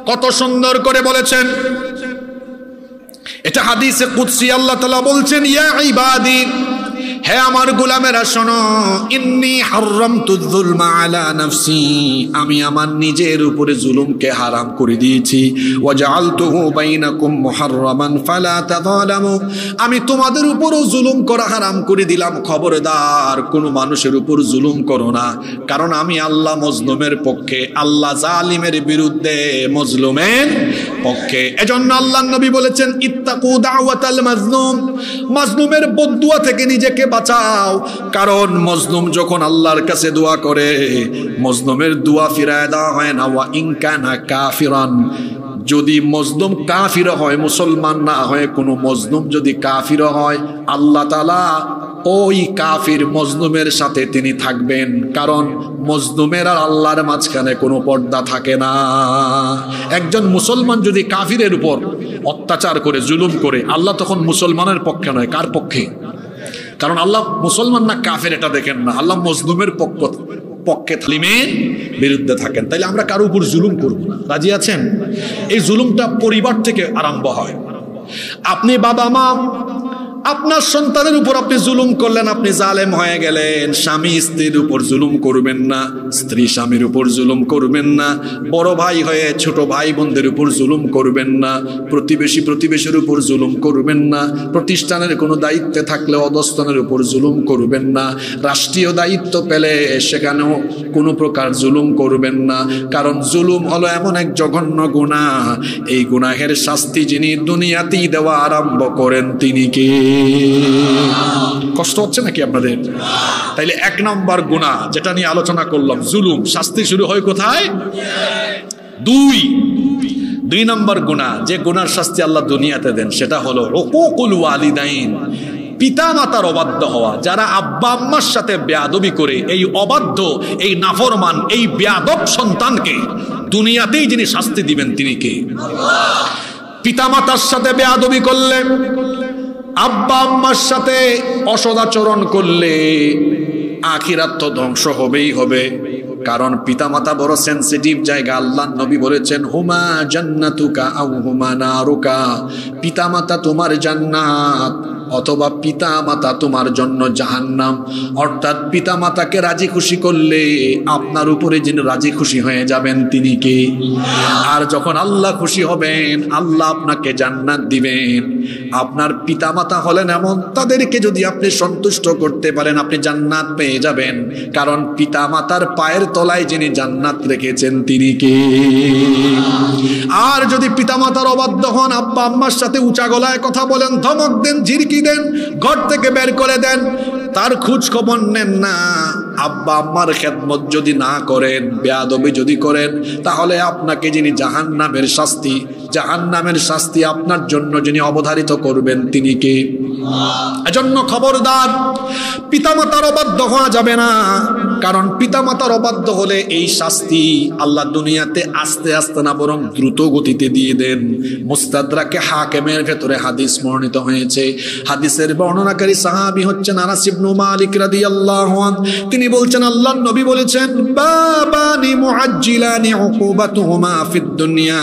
কত সুন্দর করে বলেছেন, এটা হাদিসে কুদসি, আল্লাহ তাআলা বলছেন, ইয়া ইবাদি, হে আমার গোলামেরা শোনো, ইন্নী হারামতু যুলমা আলা নাফসি, আমি আমার নিজের উপরে জুলুমকে হারাম করে দিয়েছি, ওয়া জাআলতুহু বাইনাকুম মুহাররামান ফালা তাযালামু, আমি তোমাদের উপরও জুলুম করা হারাম করে দিলাম, খবরদার কোনো মানুষের উপর জুলুম করো না, কারণ আমি আল্লাহ মজলুমের পক্ষে, আল্লাহ জালিমের বিরুদ্ধে, মজলুমের পক্ষে। এজন্য আল্লাহর নবী বলেছেন, ইত্তাকু দাওয়াতাল মাজলুম, মাজলুমের বদদুয়া থেকে নিজেকে বাঁচাও, কারণ মজলুম যখন আল্লাহর কাছে দোয়া করে, মজলুমের দোয়া ফিরায় দেওয়া হয় না। ওয়া ইন কানা কাফিরান, যদি মজলুম কাফির হয়, মুসলমান না হয়, কোনো মজলুম যদি কাফির হয়, আল্লাহ তাআলা ওই কাফির মজলুমের সাথে তিনি থাকবেন, কারণ মজলুমের আর আল্লাহর মাঝখানে কোনো পর্দা থাকে না। একজন মুসলমান যদি কাফিরের উপর অত্যাচার করে, জুলুম করে, আল্লাহ তখন মুসলমানের পক্ষে নয়, কার পক্ষে? কারণ আল্লাহ মুসলমান না কাফের এটা দেখেন না, আল্লাহ মজলুমের পক্ষে, তালিমের বিরুদ্ধে থাকেন। তাইলে আমরা কারো উপর জুলুম করব না, রাজি আছেন? এই জুলুমটা পরিবার থেকে আরম্ভ হয়। আপনি বাবা মা, আপনার সন্তানের উপর আপনি জুলুম করলেন, আপনি জালেম হয়ে গেলেন। স্বামী স্ত্রীর উপর জুলুম করবেন না, স্ত্রী স্বামীর উপর জুলুম করবেন না, বড় ভাই হয়ে ছোট ভাই বোনদের উপর জুলুম করবেন না, প্রতিবেশী প্রতিবেশীর উপর জুলুম করবেন না, প্রতিষ্ঠানের কোনো দায়িত্বে থাকলে অধস্তনের উপর জুলুম করবেন না, রাষ্ট্রীয় দায়িত্ব পেলে সেখানেও কোনো প্রকার জুলুম করবেন না, কারণ জুলুম হলো এমন এক জঘন্য গুনাহ, এই গুনাহের শাস্তি যিনি দুনিয়াতেই দেওয়া আরম্ভ করেন তিনি কে? কষ্ট হচ্ছে নাকি আপনাদের? তাইলে এক নম্বর গুনাহ যেটা নিয়ে আলোচনা করলাম, জুলুম, শাস্তি শুরু হয় কোথায়? দুই নম্বর গুনাহ, যে গুনার শাস্তি আল্লাহ দুনিয়াতে দেন, সেটা হলো উকুকুল ওয়ালিদাইন, পিতা মাতার অবাধ্য হওয়া। যারা আব্বা আম্মার সাথে বেয়াদবি করে, এই অবাধ্য, এই নাফরমান, এই বেয়াদব সন্তানকে দুনিয়াতেই যিনি শাস্তি দিবেন তিনি কে? পিতা মাতার সাথে বেয়াদবি করলে, আব্বা আম্মার সাথে অসদাচরণ করলে আখিরাত তো ধ্বংস হবেই হবে, কারণ পিতামাতা বড় সেনসিটিভ জায়গা। আল্লাহ নবী বলেছেন, হুমা জান্নাতুকা আও হুমা নারুকা, পিতামাতা তোমার জান্নাত অথবা পিতামাতা তোমার জন্য জাহান্নাম। অর্থাৎ পিতামাতাকে রাজি খুশি করলে আপনার উপরে যিনি রাজি খুশি হয়ে যাবেন তিনি কে? আর যখন আল্লাহ খুশি হবেন, আল্লাহ আপনাকে জান্নাত দিবেন। আপনার পিতামাতা হলেন এমন, তাদেরকে যদি আপনি সন্তুষ্ট করতে পারেন, আপনি জান্নাত পেয়ে যাবেন, কারণ পিতামাতার পায়ের তলায় যিনি জান্নাত রেখেছেন তিনি কে? আর যদি পিতামাতার অবাধ্য হন, আব্বা আম্মার সাথে উঁচা গলায় কথা বলেন, ধমক দেন, ঝিরকি দেন, ঘর থেকে বের করে দেন, তার খোঁজ খবর নেন না, আব্বা আম্মার খেদমত যদি না করেন, বেয়াদবি যদি করেন, তাহলে আপনাকে যিনি জাহান্নামের শাস্তি আপনার জন্য যিনি অবধারিত করবেন তিনি কে? এজন্য খবরদার, পিতামাতার অবাধ্য হওয়া যাবে না, কারণ পিতামাতার অবাধ্য হলে এই শাস্তি আল্লাহ দুনিয়াতে আস্তে আস্তে না বরং দ্রুত গতিতে দিয়ে দেন। মুস্তাদরাকে হাকিমের ভেতরে হাদিস বর্ণিত হয়েছে। হাদিসের বর্ণনাকারী সাহাবী হচ্ছেন আনাস ইবনে মালিক রাদিয়াল্লাহু আনহু। তিনি বলছেন, আল্লাহর নবী বলেছেন, বাবানি মুআজ্জিলানি উকুবাতুহুমা ফিদ দুনিয়া,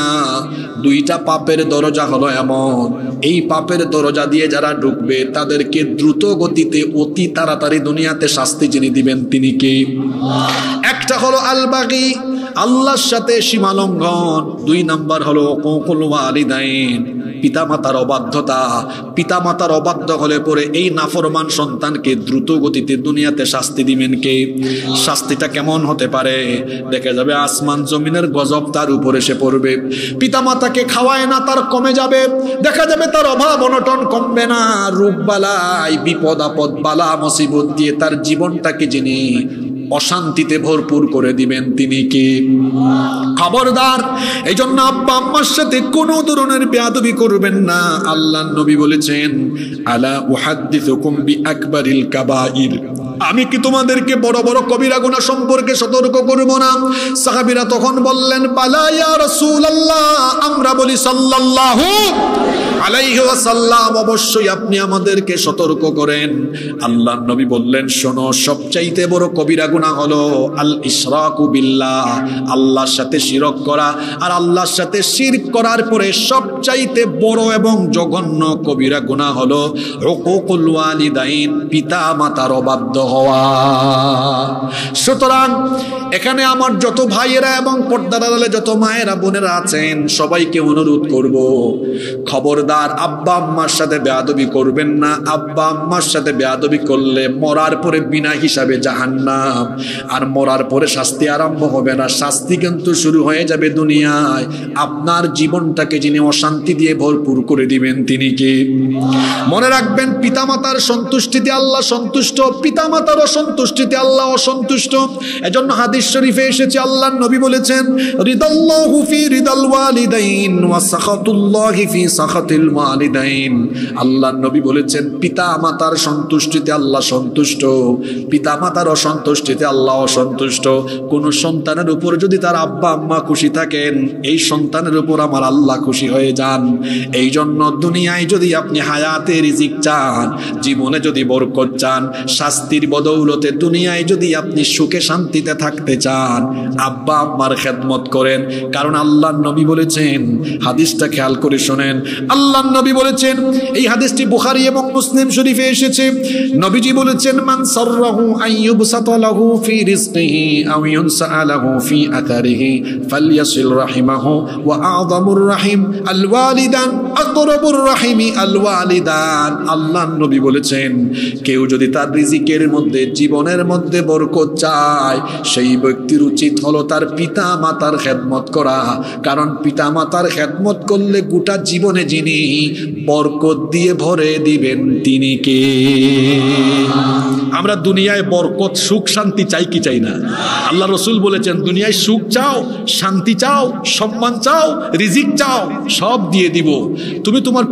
দুইটা পাপের দরজা হলো এমন, এই পাপের দরজা দিয়ে যারা ঢুকবে তাদেরকে দ্রুত গতিতে অতি তাড়াতাড়ি দুনিয়াতে শাস্তি যিনি দিবেন তিনি কে? একটা হলো আল বাগী, আল্লাহর সাথে সীমা লঙ্ঘন। দুই নাম্বার হলো উকুকুল ওয়ালিদাইন, পিতামাতার অবাধ্যতা। পিতামাতার অবাধ্য হলে পরে এই নাফরমান সন্তানকে দ্রুত গতিতে দুনিয়াতে শাস্তি দিবেন কে? শাস্তিটা কেমন হতে পারে? দেখা যাবে আসমান জমিনের গজব তার উপরে এসে পড়বে। পিতামাতাকে খাওয়ায় না, তার কমে যাবে। দেখা যাবে তার অভাব অনটন কমবে না। রোগ বালাই, বিপদ আপদ, বালা মুসিবত দিয়ে তার জীবনটাকে যিনি
অশান্তিতে ভরপুর করে দিবেন তিনি কে? খবরদার, এই জন্য আব্বা আম্মার সাথে কোনো ধরনের বেয়াদবি করবেন না। আল্লাহর নবী বলেছেন, আলা উহাদ্দিসুকুম বিআকবারিল কাবাইর, আমি কি তোমাদেরকে বড় বড় কবিরা গুনাহ সম্পর্কে সতর্ক করব না? সাহাবীরা তখন বললেন, বালা ইয়া রাসূলুল্লাহ, আমরা বলি সাল্লাল্লাহু আলাইহি ওয়াসাল্লাম, অবশ্যই আপনি আমাদেরকে সতর্ক করেন। আল্লাহর নবী বললেন, শোনো, সবচাইতে বড় কবিরা গুনাহ হলো আল ইশরাকু বিল্লাহ, আল্লাহর সাথে শিরক করা। আর আল্লাহর সাথে শিরক করার পরে সবচাইতে বড় এবং জঘন্য কবিরা গুনাহ হলো উকুকুল ওয়ালিদাইন, পিতা মাতার অবাধ্য হওয়া। সুতরাং এখানে আমার যত ভাইয়েরা এবং পর্দার আড়ালে যত মায়েরা বোনেরা আছেন, সবাইকে অনুরোধ করব, খবরদার আব্বা আম্মার সাথে বেয়াদবি করবেন না। আব্বা আম্মার সাথে বেয়াদবি করলে মরার পরে বিনা হিসাবে জাহান্নাম, আর মরার পরে শাস্তি আরম্ভ হবে না, শাস্তি কিন্তু শুরু হয়ে যাবে দুনিয়ায়। আপনার জীবনটাকে যিনি অশান্তি দিয়ে ভরপুর করে দিবেন তিনি কে? মনে রাখবেন, পিতামাতার সন্তুষ্টিতে আল্লাহ সন্তুষ্ট, পিতামাতার অসন্তুষ্টিতে আল্লাহ অসন্তুষ্ট। এজন্য হাদিস শরীফে এসেছে, আল্লাহর নবী বলেছেন, রিদাল্লাহু ফি রিদাল ওয়ালিদাইন ওয়া সাখাতুল্লাহি ফি সাখাতিল ওয়ালিদাইন। আল্লাহর নবী বলেছেন, পিতামাতার সন্তুষ্টিতে আল্লাহ সন্তুষ্ট, পিতামাতার অসন্তুষ্টিতে আল্লাহ অসন্তুষ্ট। কোন সন্তানের উপর যদি তার আব্বা আম্মা খুশি থাকেন, এই সন্তানের উপর আমার আল্লাহ খুশি হয়ে যান। এই জন্য দুনিয়ায় যদি আপনি হায়াতে রিজিক চান, জীবনে যদি বরকত চান, শাস্তির বদৌলতে দুনিয়ায় যদি আপনি সুখে শান্তিতে থাকতে চান, আব্বা আম্মার খেদমত করেন। কারণ আল্লাহর নবী বলেছেন, হাদিসটা খেয়াল করে শোনেন, আল্লাহর নবী বলেছেন, এই হাদিসটি বুখারী এবং মুসলিম শরীফে এসেছে, নবীজি বলেছেন, মান সাররাহু আইয়ুবসাতা লাহু ফি রিজকিহি আও ইউনসা লাহু ফি আতারিহি ফালইয়াসিল রাহিমাহু ওয়া আযমুর রাহিম আল ওয়ালিদান আকরাবুর রাহিমি আল ওয়ালিদান। আল্লাহর নবী বলেছেন, কেউ যদি তার রিজিকের মধ্যে, জীবনের মধ্যে বরকত চায়, সেই ব্যক্তির উচিত হলো তার পিতা মাতার খেদমত করা। কারণ পিতা মাতার খেদমত করলে গোটা জীবনে যিনি বরকত দিয়ে ভরে দিবেন তিনি কে? আমরা দুনিয়ায় বরকত, সুখ, শান্তি চাই কি চাই না? আল্লাহ রসুল বলেছেন, দুনিয়ায় সুখ চাও, শান্তি চাও, সম্মান চাও, রিজিক চাও, সব দিয়ে দিব। তুমি তোমার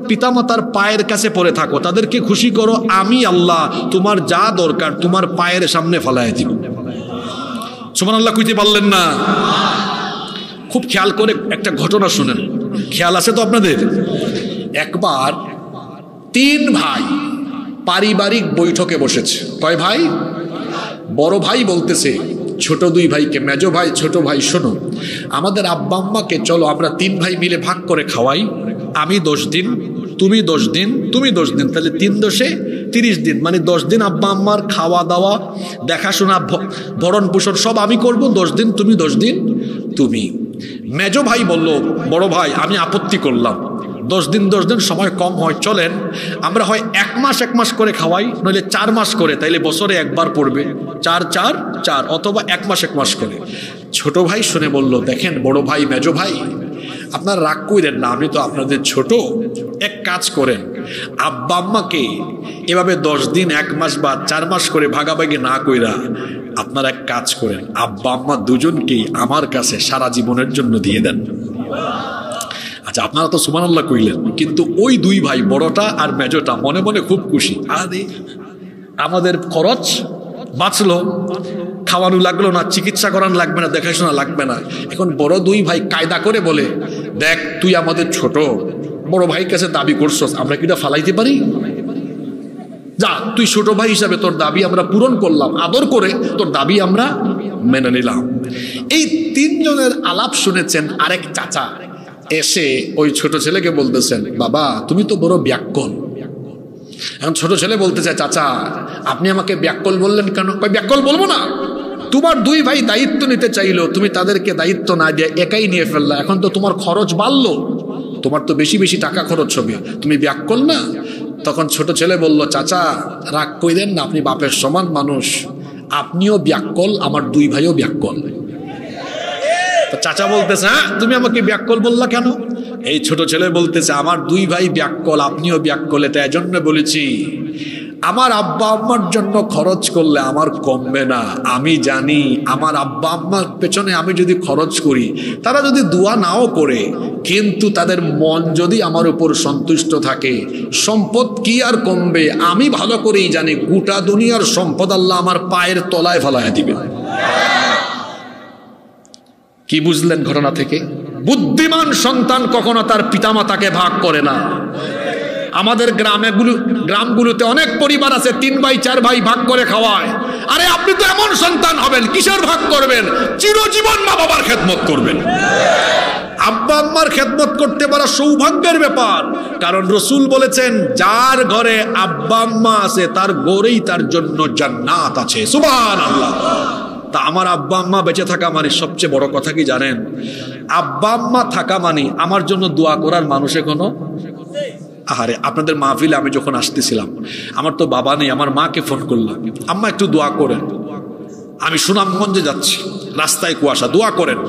পিতামাতার পায়ের কাছে পড়ে থাকো, তাদেরকে খুশি করো, আমি আল্লাহ তোমার যা দরকার তোমার পায়ের সামনে ফেলায় দিব। সুবহানাল্লাহ কইতে পারলেন না? খুব খেয়াল করে একটা ঘটনা শুনেন, খেয়াল আছে তো আপনাদের? একবার 3 ভাই পারিবারিক বৈঠকে বসেছে। কয় ভাই? বড় ভাই বলতেছে ছোট 2 ভাইকে, মেজো ভাই, ছোট ভাই, শোনো, আমাদের আব্বা আম্মাকে চলো আমরা 3 ভাই মিলে ভাগ করে খাওয়াই। আমি 10 দিন, তুমি 10 দিন, তুমি 10 দিন, তাহলে 3 দশে 30 দিন, মানে 10 দিন আব্বা আম্মার খাওয়া দাওয়া, দেখাশোনা, ভরণ পোষণ সব আমি করব, 10 দিন তুমি, 10 দিন তুমি। মেজো ভাই বলল, বড় ভাই আমি আপত্তি করলাম, 10 দিন 10 দিন সময় কম হয়, চলেন আমরা হয় 1 মাস 1 মাস করে খাওয়াই, নইলে 4 মাস করে, তাইলে বছরে একবার পড়বে, 4 4 4, অথবা 1 মাস 1 মাস করে। ছোট ভাই শুনে বলল, দেখেন বড় ভাই, মেজো ভাই, আপনার রাগ কইরেন না, আমি তো আপনাদের ছোট, এক কাজ করেন, আব্বা আম্মাকে এভাবে 10 দিন 1 মাস বা 4 মাস করে ভাগাভাগি না কইরা আপনারা এক কাজ করেন, আব্বা আম্মা দুজনকেই আমার কাছে সারা জীবনের জন্য দিয়ে দেন। আচ্ছা, আপনারা তো সুবহানাল্লাহ কইলেন, কিন্তু ওই 2 ভাই, বড়টা আর মেজোটা, মনে মনে খুব খুশি, আরে আমাদের খরচ বাঁচলো, খাওয়ানো লাগলো না, চিকিৎসা করানো লাগবে না, দেখাশোনা লাগবে না। এখন বড় 2 ভাই কায়দা করে বলে, দেখ তুই আমাদের ছোট, বড় ভাইয়ের কাছে দাবি করছস, আমরা কি এটা ফালাইতে পারি? যা, তুই ছোট ভাই হিসাবে তোর দাবি আমরা পূরণ করলাম, আদর করে তোর দাবি আমরা মেনে নিলাম। এই 3 জনের আলাপ শুনেছেন আরেক চাচা এসে ওই ছোট ছেলেকে বলতেছেন, বাবা তুমি তো বড় ব্যাককল। এখন ছোট ছেলে বলতে চায়, চাচা আপনি আমাকে ব্যাককল বললেন কেন? ব্যাককল বলবো না, তোমার 2 ভাই দায়িত্ব নিতে চাইলো, তুমি তাদেরকে দায়িত্ব না দিয়ে একাই নিয়ে ফেললা, এখন তো তোমার খরচ বাড়লো, তোমার তো বেশি বেশি টাকা খরচ হবে, তুমি ব্যাককল না? তখন ছোট ছেলে বলল, চাচা রাগ কইরেন না, আপনি বাপের সমান মানুষ, আপনিও ব্যাককল, আমার 2 ভাইও ব্যাককল। চাচা বলতেছে, হ্যাঁ তুমি আমাকে ব্যাককল বললা কেন? এই ছোট ছেলে বলতেছে, আমার 2 ভাই ব্যাককল, আপনিও ব্যাককল, এটা এজন্য বলেছি,
আমার আব্বা আম্মার জন্য খরচ করলে আমার কমবে না। আমি জানি আমার আব্বা আম্মার পেছনে আমি যদি খরচ করি, তারা যদি দোয়া নাও করে, কিন্তু তাদের মন যদি আমার উপর সন্তুষ্ট থাকে, সম্পদ কি আর কমবে? আমি ভালো করেই জানি গোটা দুনিয়ার সম্পদ আল্লাহ আমার পায়ের তলায় ফেলাইয়া দিবেন। কি বুঝলেন ঘটনা থেকে? বুদ্ধিমান সন্তান কখনো তার পিতামাতাকে ভাগ করে না। আমাদের গ্রামগুলোতে অনেক পরিবার আছে 3 ভাই 4 ভাই ভাগ করে খাওয়ায়। আরে আপনি তো এমন সন্তান হবেন, কিসের ভাগ করবেন? চিরজীবন মা বাবার খেদমত করবেন। আব্বা আম্মার খেদমত করতে পারা সৌভাগ্যের ব্যাপার, কারণ রসুল বলেছেন যার ঘরে আব্বা আম্মা আছে তার ঘরেই তার জন্য জান্নাত আছে। সুবহানাল্লাহ। তা আমার আব্বা আম্মা বেঁচে থাকা মানে সবচেয়ে বড় কথা কি জানেন? আব্বা আম্মা থাকা মানে আমার জন্য দোয়া করার মানুষে কোনো আহারে আপনাদের মাহফিলে আমি যখন আসতেছিলাম, আমার তো বাবা নেই, আমার মাকে ফোন করলাম, আম্মা একটু দোয়া করেন। আমি সুনামগঞ্জে যাচ্ছি, রাস্তায় কুয়াশা, দোয়া করেন।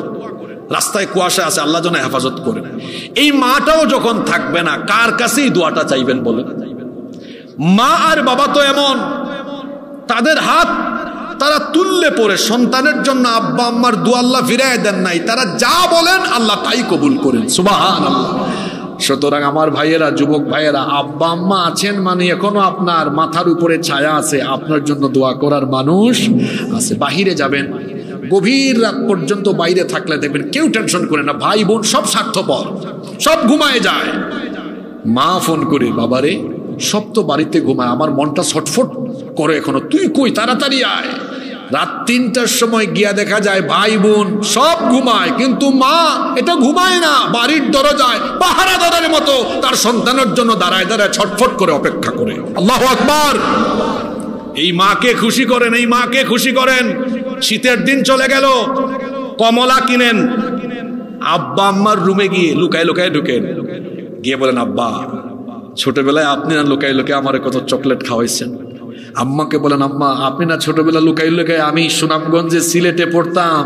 রাস্তায় কুয়াশা আছে, আল্লাহ যেন হেফাজত করেন। এই মাটাও যখন থাকবে না, কার কাছেই দোয়াটা চাইবেন বলেন? মা আর বাবা তো এমন, তাদের হাত তারা তুললে পরে সন্তানের জন্য আব্বা আম্মার দোয়া আল্লাহ ফিরায় দেন নাই। তারা যা বলেন আল্লাহ তাই কবুল করেন। সুবহানাল্লাহ। সুতরাং আমার ভাইয়েরা, যুবক ভাইয়েরা, আব্বা আম্মা আছেন মানে এখনো আপনার মাথার উপরে ছায়া আছে, আপনার জন্য দোয়া করার মানুষ আছে। বাহিরে যাবেন, গভীর রাত পর্যন্ত বাইরে থাকলে দেখবেন কেউ টেনশন করে না, ভাই বোন সব স্বার্থপর, সব ঘুমায় যায়। মা ফোন করে, বাবারে সব তো বাড়িতে ঘুমায়, আমার মনটা ছটফট করে এখনো, তুই কই, তাড়াতাড়ি আয়। রাত 3টার সময় গিয়া দেখা যায় ভাই বোন সব ঘুমায়, কিন্তু মা এটা ঘুমায় না, বাড়ির দরজায় পাহারাদারের মতো তার সন্তানের জন্য দাঁড়ায় দাঁড়ায় ছটফট করে অপেক্ষা করে। আল্লাহু আকবার। এই মাকে খুশি করেন, এই মাকে খুশি করেন। শীতের দিন চলে গেল, কমলা কিনেন, আব্বা আম্মার রুমে গিয়ে লুকায় লুকায় ঢুকেন, গিয়ে বলেন, আব্বা ছোটবেলায় আপনি না লুকাই লুকায় আমার কত চকলেট খাওয়াইছেন। আম্মাকে বলেন, আম্মা আপনি না ছোটবেলা লুকাই লুকায়, আমি সুনামগঞ্জে সিলেটে পড়তাম,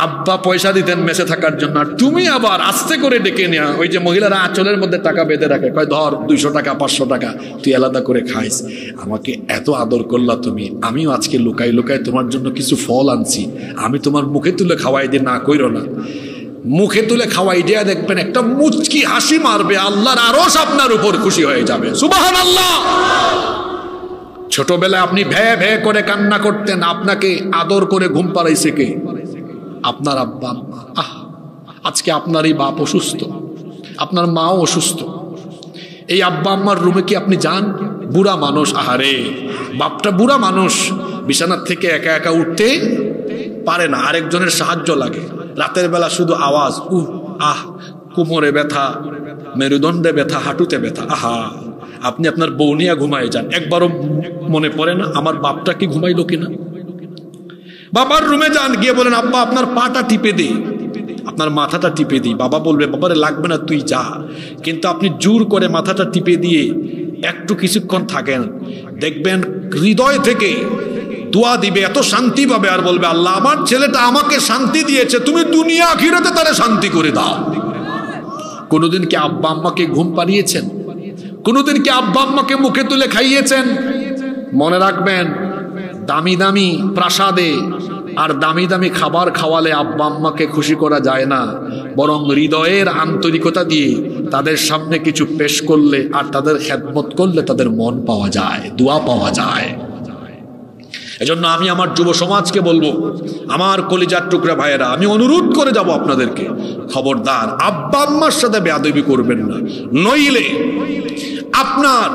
আব্বা পয়সা দিতেন মেসে থাকার জন্য, আর তুমি আবার আস্তে করে ডেকে নেওয়া, ওই যে মহিলারা আঁচলের মধ্যে টাকা বেঁধে রাখে, কয় ধর 200 টাকা 500 টাকা তুই আলাদা করে খাইস, আমাকে এত আদর করলা তুমি, আমিও আজকে লুকাই লুকায় তোমার জন্য কিছু ফল আনছি, আমি তোমার মুখে তুলে খাওয়াই দিয়ে না কইরো না। মুখে তুলে খাওয়াই দিয়া দেখবেন একটা মুচকি হাসি মারবে, আল্লাহর আরশ আপনার উপর খুশি হয়ে যাবে। সুবহানাল্লাহ। ছোটবেলায় আপনি ভে ভে করে কান্না করতেন, আপনাকে আদর করে ঘুম পাড়াইছে কে? আপনার আব্বা আম্মা। আজকে আপনার এই বাপ অসুস্থ, আপনার মাও অসুস্থ, এই আব্বা আম্মার রুমে কি আপনি যান? বুড়া মানুষ, আহারে বাপটা বুড়া মানুষ, বিছানার থেকে একা একা উঠতে পারে না, আরেকজনের সাহায্য লাগে। রাতের বেলা শুধু আওয়াজ, আহ, কোমরে ব্যথা, মেরুদণ্ডে ব্যথা, হাঁটুতে ব্যথা। আহা, আপনি আপনার বউ নিয়ে ঘুমায় যান, একবারও মনে পড়ে না আমার বাপটা কি ঘুমাইলো কিনা? বাবার রুমে যান, গিয়ে বলেন, আব্বা আপনার পাটা টিপে দে, আপনার মাথাটা টিপে দিই। বাবা বলবে, বাবারে লাগবে না, তুই যা। কিন্তু আপনি জোর করে মাথাটা টিপে দিয়ে একটু কিছুক্ষণ থাকেন, দেখবেন হৃদয় থেকে দোয়া দিবে, এত শান্তি পাবে, আর বলবে, আল্লাহ আমার ছেলেটা আমাকে শান্তি দিয়েছে, তুমি দুনিয়া আখিরাতে তারে শান্তি করে দাও। কোনোদিন কি আব্বা আম্মাকে ঘুম পাড়িয়েছেন? কোনোদিন কি আব্বা আম্মাকে মুখে তুলে খাইয়েছেন? মনে রাখবেন, দামি দামি প্রাসাদে আর দামি দামি খাবার খাওয়ালে আব্বা আম্মাকে খুশি করা যায় না, বরং হৃদয়ের আন্তরিকতা দিয়ে তাদের সামনে কিছু পেশ করলে আর তাদের খেদমত করলে তাদের মন পাওয়া যায়, দোয়া পাওয়া যায়। এজন্য আমি আমার যুব সমাজকে বলবো, আমার কলিজার টুকরা ভাইয়েরা, আমি অনুরোধ করে যাব আপনাদেরকে, খবরদার আব্বা আম্মার সাথে বেয়াদবি করবেন না, নইলে আপনার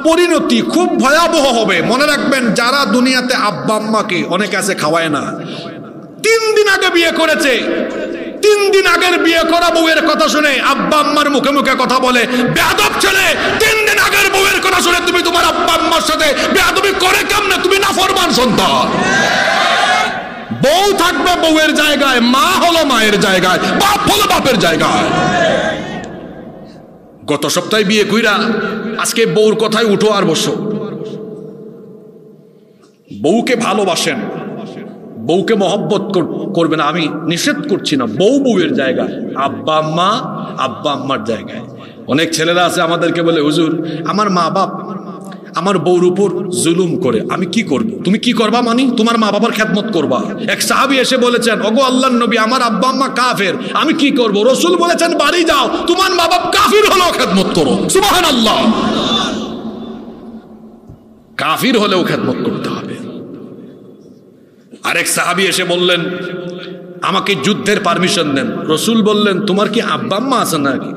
পরিণতি খুব ভয়াবহ হবে। মনে রাখবেন, যারা দুনিয়াতে আব্বা আম্মাকে, অনেকে আছে খাওয়ায় না, 3 দিন আগে বিয়ে করেছে, 3 দিন আগের বিয়ে করা বউয়ের কথা শুনে আব্বা আম্মার মুখে মুখে কথা বলে, বেয়াদব ছেলে, 3 দিন আগের বউয়ের কথা শুনে তুমি তোমার আব্বা আম্মার সাথে বেয়াদবি করে কেমনে? তুমি নাফরমান সন্তান। বউ থাকবে বউয়ের জায়গায়, মা হলো মায়ের জায়গায়, বাপ হলো বাপের জায়গায়। গত সপ্তাহে বিয়ে কইরা আজকে বউর কথায় উঠো আর বসো। বউকে ভালোবাসেন, বউকে মহব্বত করবেন, আমি নিষেধ করছি না, বউ বউয়ের জায়গায়, আব্বা আম্মা আব্বা আম্মার জায়গায়। অনেক ছেলেরা আছে আমাদেরকে বলে, হুজুর আমার মা বাপ আমার বউর উপর জুলুম করে, আমি কি করব? তুমি কি করবা? মানে তোমার মা বাবার খেদমত করবা। এক সাহাবী এসে বলেছেন, ওগো আল্লাহর নবী, আমার আব্বা আম্মা কাফের, আমি কি করব? রাসূল বলেছেন, বাড়ি যাও, তোমার মা বাপ কাফির হলেও খেদমত করো। সুবহানাল্লাহ। কাফির হলেও খেদমত করতে হবে। আরেক সাহাবী এসে বললেন, আমাকে যুদ্ধের পারমিশন দেন। রাসূল বললেন, তোমার কি আব্বা আম্মা আছে নাকি?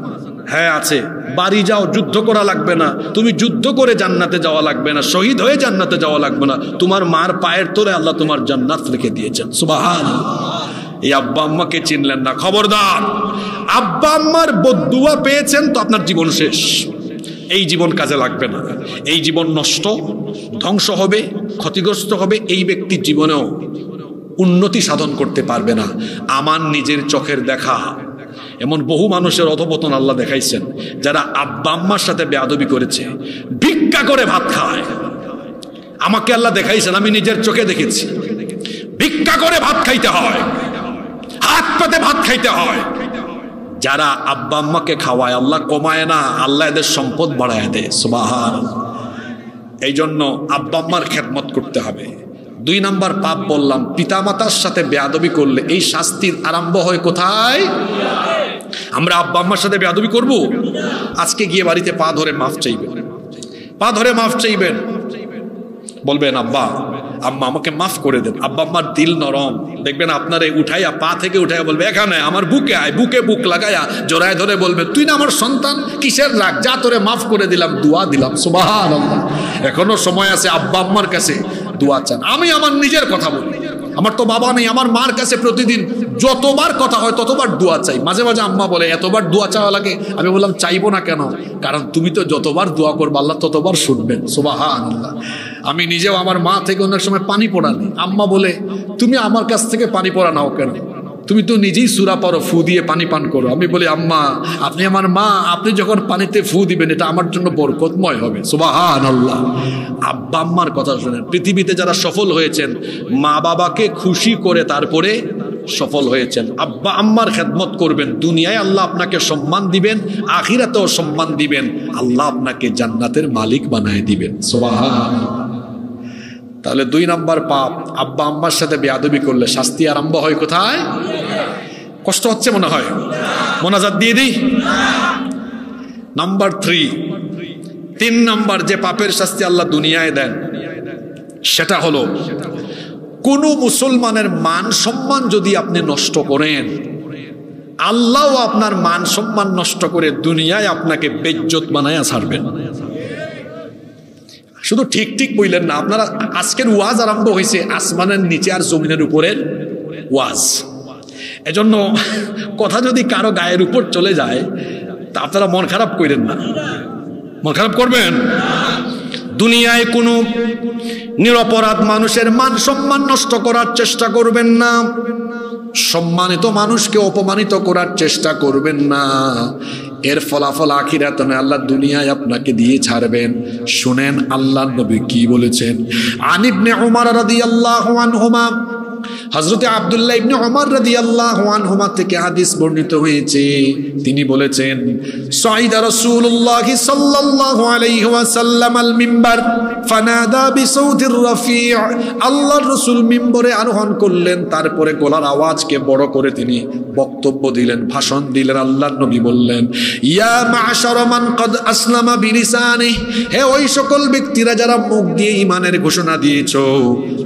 হ্যাঁ আছে। বাড়ি যাও, যুদ্ধ করা লাগবে না, তুমি যুদ্ধ করে জান্নাতে যাওয়া লাগবে না, শহীদ হয়ে জান্নাতে যাওয়া লাগবে না, তোমার মার পায়ের তলে আল্লাহ তোমার জান্নাত লিখে দিয়েছেন। সুবহানাল্লাহ। এই আব্বা আম্মাকে চিনলেন না, খবরদার। আব্বা আম্মার বদদুয়া পেয়েছেন তো আপনার জীবন শেষ, এই জীবন কাজে লাগবে না, এই জীবন নষ্ট, ধ্বংস হবে, ক্ষতিগ্রস্ত হবে, এই ব্যক্তির জীবনেও উন্নতি সাধন করতে পারবে না। আমার নিজের চোখের দেখা এমন বহু মানুষের অধপতন আল্লাহ দেখাইছেন, যারা আব্বা আম্মার সাথে বেয়াদবি করেছে, ভিক্ষা করে ভাত খায়। আমাকে আল্লাহ দেখাইছেন, আমি নিজের চোখে দেখেছি। ভিক্ষা করে ভাত খাইতে হয়, হাত পেতে ভাত খাইতে হয়। যারা আব্বা আম্মাকে খাওয়ায়, আল্লাহ কমায় না, আল্লাহ এদের সম্পদ বাড়ায় দেয়। সুবহানাল্লাহ। এই জন্য আব্বা আম্মার খেদমত করতে হবে। 2 নাম্বার পাপ বললাম, পিতামাতার সাথে বেয়াদবি করলে এই শাস্তির আরম্ভ হয় কোথায়? আমরা আব্বা আম্মার সাথে বেয়াদবি করব? আজকে গিয়ে বাড়িতে পা ধরে মাফ চাইবেন, পা ধরে মাফ চাইবেন, বলবেন, আব্বা আম্মা আমাকে মাফ করে দেন। আব্বা আম্মার দিল নরম, দেখবেন আপনারে উঠাইয়া, পা থেকে উঠাইয়া বলবে, এখানে আমার বুকে আয়, বুকে বুক লাগাইয়া জড়ায় ধরে বলবে, তুই না আমার সন্তান, কিসের রাগ, যা তোরে মাফ করে দিলাম, দোয়া দিলাম। সুবহানাল্লাহ। এখনো সময় আছে, আব্বা আম্মার কাছে দোয়া চান। আমি আমার নিজের কথা বলি, আমার তো বাবা নেই, আমার মার কাছে প্রতিদিন যতবার কথা হয় ততবার দোয়া চাই। মাঝে মাঝে আম্মা বলে, এতবার দোয়া চাওয়া লাগে? আমি বললাম, চাইবো না কেন? কারণ তুমি তো যতবার দোয়া করবে আল্লাহ ততবার শুনবেন। সুবহানাল্লাহ। আমি নিজেও আমার মা থেকে অনেক সময় পানি পড়ানি, আম্মা বলে, তুমি আমার কাছ থেকে পানি পড়া নাও কেন? তুমি তো নিজেই সূরা পড়ো, ফু দিয়ে পানি পান করো। আমি বলি, আম্মা আপনি আমার মা, আপনি যখন পানিতে ফু দিবেন এটা আমার জন্য বরকতময় হবে। সুবহানাল্লাহ। আব্বা আম্মার কথা শুনেন। পৃথিবীতে যারা সফল হয়েছেন, মা বাবাকে খুশি করে তারপরে সফল হয়েছেন। আব্বা আম্মার খেদমত করবেন, দুনিয়ায় আল্লাহ আপনাকে সম্মান দিবেন, আখিরাতেও সম্মান দিবেন, আল্লাহ আপনাকে জান্নাতের মালিক বানায় দিবেন। সুবহানাল্লাহ। তাহলে 2 নাম্বার পাপ, আব্বা আম্মার সাথে বেয়াদবি করলে শাস্তি আরম্ভ হয় কোথায়? কষ্ট হচ্ছে মনে হয়? মোনাজাত দিয়ে দিই। নাম্বার 3 নাম্বার যে পাপের শাস্তি আল্লাহ দুনিয়ায় দেন, সেটা হলো কোন মুসলমানের মান সম্মান যদি আপনি নষ্ট করেন, আল্লাহ আপনার মান সম্মান নষ্ট করে দুনিয়ায় আপনাকে বেইজ্জত বানায়া ছাড়বেন। শুধু ঠিক ঠিক বললেন না, আপনারা আজকের ওয়াজ আরম্ভ হয়েছে আসমানের নিচে আর জমিনের উপরের ওয়াজ। এজন্য কথা যদি কারো গায়ের উপর চলে যায় তা আপনারা মন খারাপ করেন না। মন খারাপ করবেন? দুনিয়ায় কোনো নিরপরাধ মানুষের মান সম্মান নষ্ট করার চেষ্টা করবেন না, সম্মানিত মানুষকে অপমানিত করার চেষ্টা করবেন না। এর ফলাফল আখিরাতে আল্লাহ দুনিয়ায় আপনাকে দিয়ে ছাড়বেন। শুনেন আল্লাহর নবী কি বলেছেন। আন ইবনে উমর রাদিয়াল্লাহু আনহুমা, হযরতে আব্দুল্লাহ ইবনে উমর রাদিয়াল্লাহু আনহুমা থেকে হাদিস বর্ণিত হয়েছে, তিনি বলেছেন, সাইদা রাসূলুল্লাহ সাল্লাল্লাহু আলাইহি ওয়াসাল্লাম আল মিম্বার ফানাদা বিসাউতির রাফি'। আল্লাহর রাসূল মিম্বরে আরোহণ করলেন, তারপরে গলার আওয়াজকে বড় করে তিনি বক্তব্য দিলেন, ভাষণ দিলেন। আল্লাহর নবী বললেন, ইয়া মা'শারা মান ক্বাদ আসলামা বিলিসানিহি, হে ওই সকল ব্যক্তিরা যারা মুখ দিয়ে ঈমানের ঘোষণা দিয়েছো,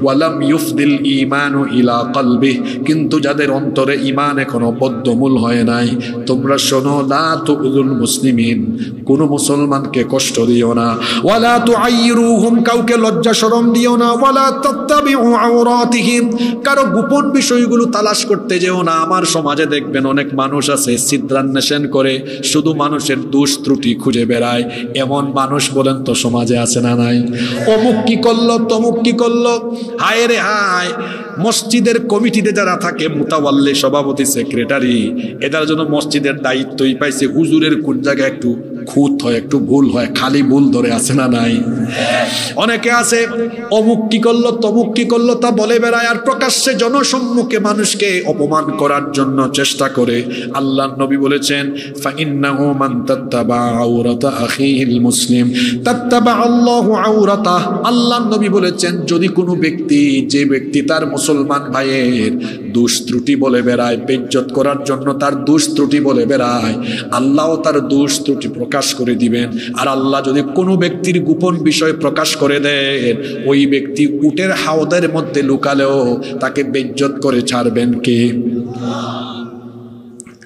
ওয়ালাম ইউফদিল ঈমানু ইলা কলবি, কিন্তু যাদের অন্তরে ঈমান এখনো বদ্ধমূল হয় নাই, তোমরা শোনো, লা তুযুল মুসলিমিন, কোন মুসলমানকে কষ্ট দিও না, ওয়ালা তুআইরুহুম, কাউকে লজ্জা শরম দিও না, ওয়ালা তাত্তাবিউ আওরাতিহিম, কারো গোপন বিষয়গুলো তালাশ করতে যেও না। আমার সমাজে দেখবেন অনেক মানুষ আছে ছিদ্রান্বেষণ করে, শুধু মানুষের দোষ ত্রুটি খুঁজে বেড়ায়। এমন মানুষ বলেন তো সমাজে আছে না নাই? অমুক কি করলো, তমুক কি করলো, হায় রে হায়। মসজিদের কমিটিতে যারা থাকে, মুতাওয়াল্লি, সভাপতি, সেক্রেটারি, এদের জন্য মসজিদের দায়িত্বই পাইছে হুজুরের কোন জায়গায় একটু খুঁত হয়, একটু ভুল হয়, খালি ভুল ধরে আছে না নাই? অনেকে আছে অমুক কি করলো তমুক কি করলো তা বলে বেড়ায়, আর প্রকাশ্যে জনসম্মুখে মানুষকে অপমান করার জন্য চেষ্টা করে। আল্লাহর নবী বলেছেন, ফাইন্নাহু মান তাত্তাবা আওরাতা আখিহিল মুসলিম তাত্তাবা আল্লাহু আওরাতাহ। আল্লাহর নবী বলেছেন, যদি কোনো ব্যক্তি, যে ব্যক্তি তার মুসলমান ভাইয়ের দোষ ত্রুটি বলে বেড়ায়, বেইজ্জত করার জন্য তার দোষ ত্রুটি বলে বেড়ায়, আল্লাহও তার দোষ ত্রুটি প্রকাশ করে দিবেন। আর আল্লাহ যদি কোনো ব্যক্তির গোপন বিষয় প্রকাশ করে দেন, ওই ব্যক্তি উটের হাওদের মধ্যে লুকালেও তাকে বেইজ্জত করে ছাড়বেন কে?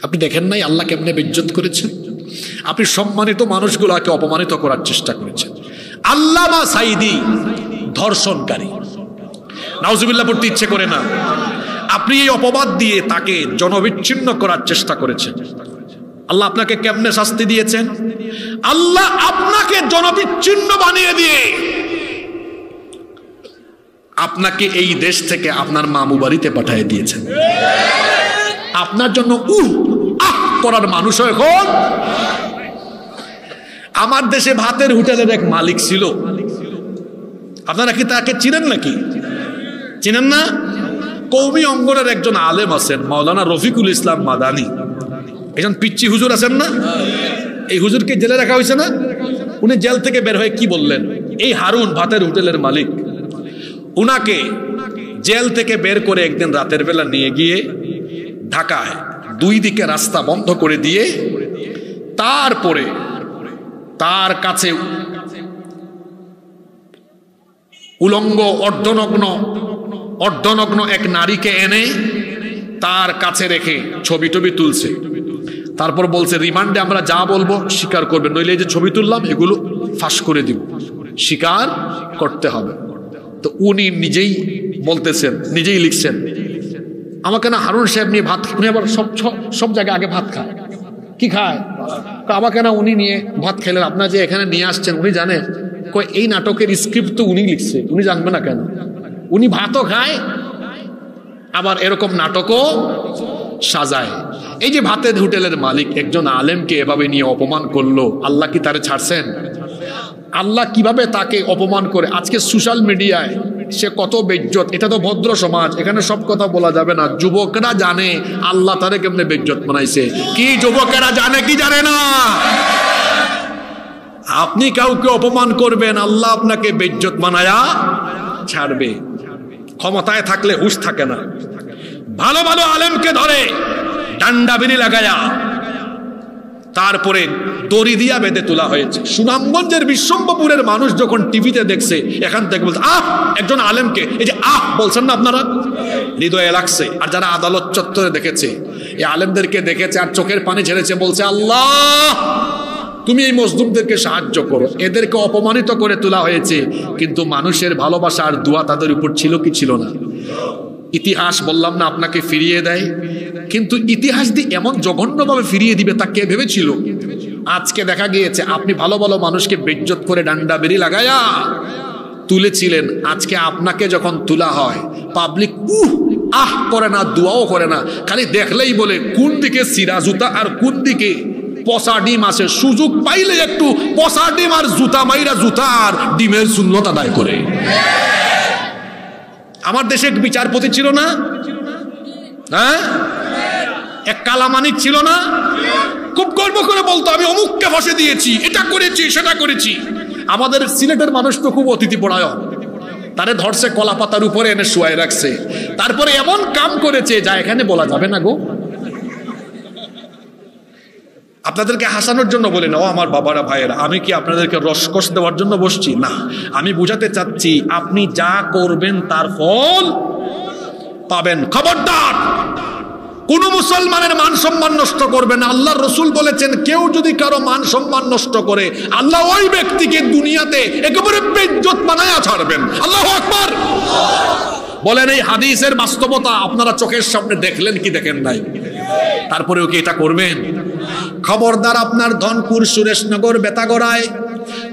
আপনি দেখেন নাই আল্লাহ কেমনে বেইজ্জত করেছেন? আপনি সম্মানিত মানুষগুলোকে অপমানিত করার চেষ্টা করেছেন। আল্লামা সাঈদী ধর্ষণকারী, নাউজুবিল্লাহ পড়তে ইচ্ছে করে না। আপনি এই অপবাদ দিয়ে তাকে জনবিচ্ছিন্ন করার চেষ্টা করেছেন। আল্লাহ আপনাকে কেমনে শাস্তি দিয়েছেন? আল্লাহ আপনাকে জনবিচ্ছিন্ন বানিয়ে দিয়ে আপনাকে এই দেশ থেকে আপনার মামু বাড়িতে পাঠিয়ে দিয়েছেন। আপনার জন্য করার মানুষ এখন। আমার দেশে ভাতের হোটেলের এক মালিক ছিল, আপনারা কি তাকে চিনেন নাকি? চিনেন না? কওমি অঙ্গনের একজন আলেম আছেন, মাওলানা রফিকুল ইসলাম মাদানী, একজন পিচ্চি হুজুর আছেন না? এই হুজুরকে জেলে রাখা হয়েছে না? উনি জেল থেকে বের হয়ে কি বললেন? এই হারুন ভাতের হোটেলের মালিক, উনাকে জেল থেকে বের করে একদিন রাতের বেলা নিয়ে গিয়ে ঢাকায় দুই দিকে রাস্তা বন্ধ করে দিয়ে তারপরে তার কাছে উলঙ্গ অর্ধনগ্ন এক নারীকে এনে তার কাছে রেখে ছবি টবি তুলছে। তারপর বলছে, রিমান্ডে আমরা যা বলবো স্বীকার করবে, নইলে এই যে ছবি তুললাম এগুলো ফাঁস করে দিব, স্বীকার করতে হবে। তো উনি নিজেই বলতেছেন, নিজেই লিখছেন, আমাকে না হারুন সাহেব নিয়ে ভাত, উনি আবার সব জায়গায় আগে ভাত খায়। কি খায়? আমাকে না উনি নিয়ে ভাত খেলেন, আপনার যে এখানে নিয়ে আসছেন উনি জানেন? এই নাটকের স্ক্রিপ্ট তো উনি লিখছে, উনি জানবে না কেন? উনি ভাতও খায় আবার এরকম নাটকও সাজায়। এই যে ভাতের হোটেলের মালিক একজন আলেমকে এভাবে নিয়ে অপমান করলো, আল্লাহ কি তারে ছাড়ছেন? আল্লাহ কিভাবে তাকে অপমান করে আজকে সোশ্যাল মিডিয়ায় সে কত বেইজ্জত। এটা তো ভদ্র সমাজ, এখানে সব কথা বলা যাবে না। যুবকরা জানে আল্লাহ তারে কেমনে বেইজ্জত বানাইছে। কি যুবকেরা জানে কি জানে না? আপনি কাউকে অপমান করবেন, আল্লাহ আপনাকে বেইজ্জত বানায়া ছাড়বে। ক্ষমতায় থাকলে হুঁশ থাকে না। ভালো ভালো আলেমকে ধরে ডান্ডা বিড়ি লাগায়া তারপরে দড়ি দিয়া বেঁধে তোলা হয়েছে। সুনামগঞ্জের বিশ্বম্ভপুরের মানুষ যখন টিভিতে দেখছে, এখান থেকে বলছে একজন আলেমকে, এই যে বলছেন না আপনারা, হৃদয়ে লাগছে। আর যারা আদালত চত্বরে দেখেছে, এই আলেমদেরকে দেখেছে আর চোখের পানি ঝেড়েছে, বলছে আল্লাহ তুমি এই মজলুমদেরকে সাহায্য করো। এদেরকে অপমানিত করে তোলা হয়েছে, কিন্তু মানুষের ভালোবাসা আর দোয়া তাদের উপর ছিল কি ছিল না? ইতিহাস বললাম না আপনাকে ফিরিয়ে দেয়, কিন্তু ইতিহাস দিয়ে এমন জঘন্যভাবে ফিরিয়ে দিবে তা কে ভেবেছিল? আজকে দেখা গিয়েছে আপনি ভালো ভালো মানুষকে বেইজ্জত করে ডান্ডা বেরি লাগায়া তুলেছিলেন। আজকে আপনাকে যখন তোলা হয়, পাবলিক করে না, দোয়াও করে না, খালি দেখলেই বলে কোন দিকে সিরা জুতা আর কোন দিকে পচা ডিম আছে। সুযোগ পাইলে একটু পচা ডিম আর জুতা মাইরা জুতা আর ডিমের সুন্নত আদায় করে। আমার দেশে এক বিচারপতি ছিল না? হ্যাঁ, এক কালামানিক ছিল না? খুব গর্ব করে বলতো, আমি অমুককে ফাঁসে দিয়েছি, এটা করেছি, সেটা করেছি। আমাদের সিলেটের মানুষ তো খুব অতিথি পরায়ণ। তারে ধরছে কলা পাতার উপরে এনে শুয়াই রাখছে, তারপরে এমন কাম করেছে যা এখানে বলা যাবে না গো। আপনাদেরকে হাসানোর জন্য বলে না, ও আমার বাবারা ভাইয়েরা, আমি কি আপনাদেরকে রসকস দেওয়ার জন্য বসছি না। আমি বুঝাতে চাচ্ছি আপনি যা করবেন তার ফল পাবেন। খবরদার কোন মুসলমানের মান সম্মান নষ্ট করবে না। আল্লাহর রাসূল বলেছেন, কেউ যদি কারো মান সম্মান নষ্ট করে, আল্লাহ ওই ব্যক্তিকে দুনিয়াতে একেবারে বেইজ্জত বানায়া ছাড়বেন। আল্লাহু আকবার বলেন। এই হাদিসের বাস্তবতা আপনারা চোখের সামনে দেখলেন কি দেখেন নাই? তারপরেও কি এটা করবেন? খবরদার, আপনার ধনপুর, সুরেশনগর, বেতাগড়ায়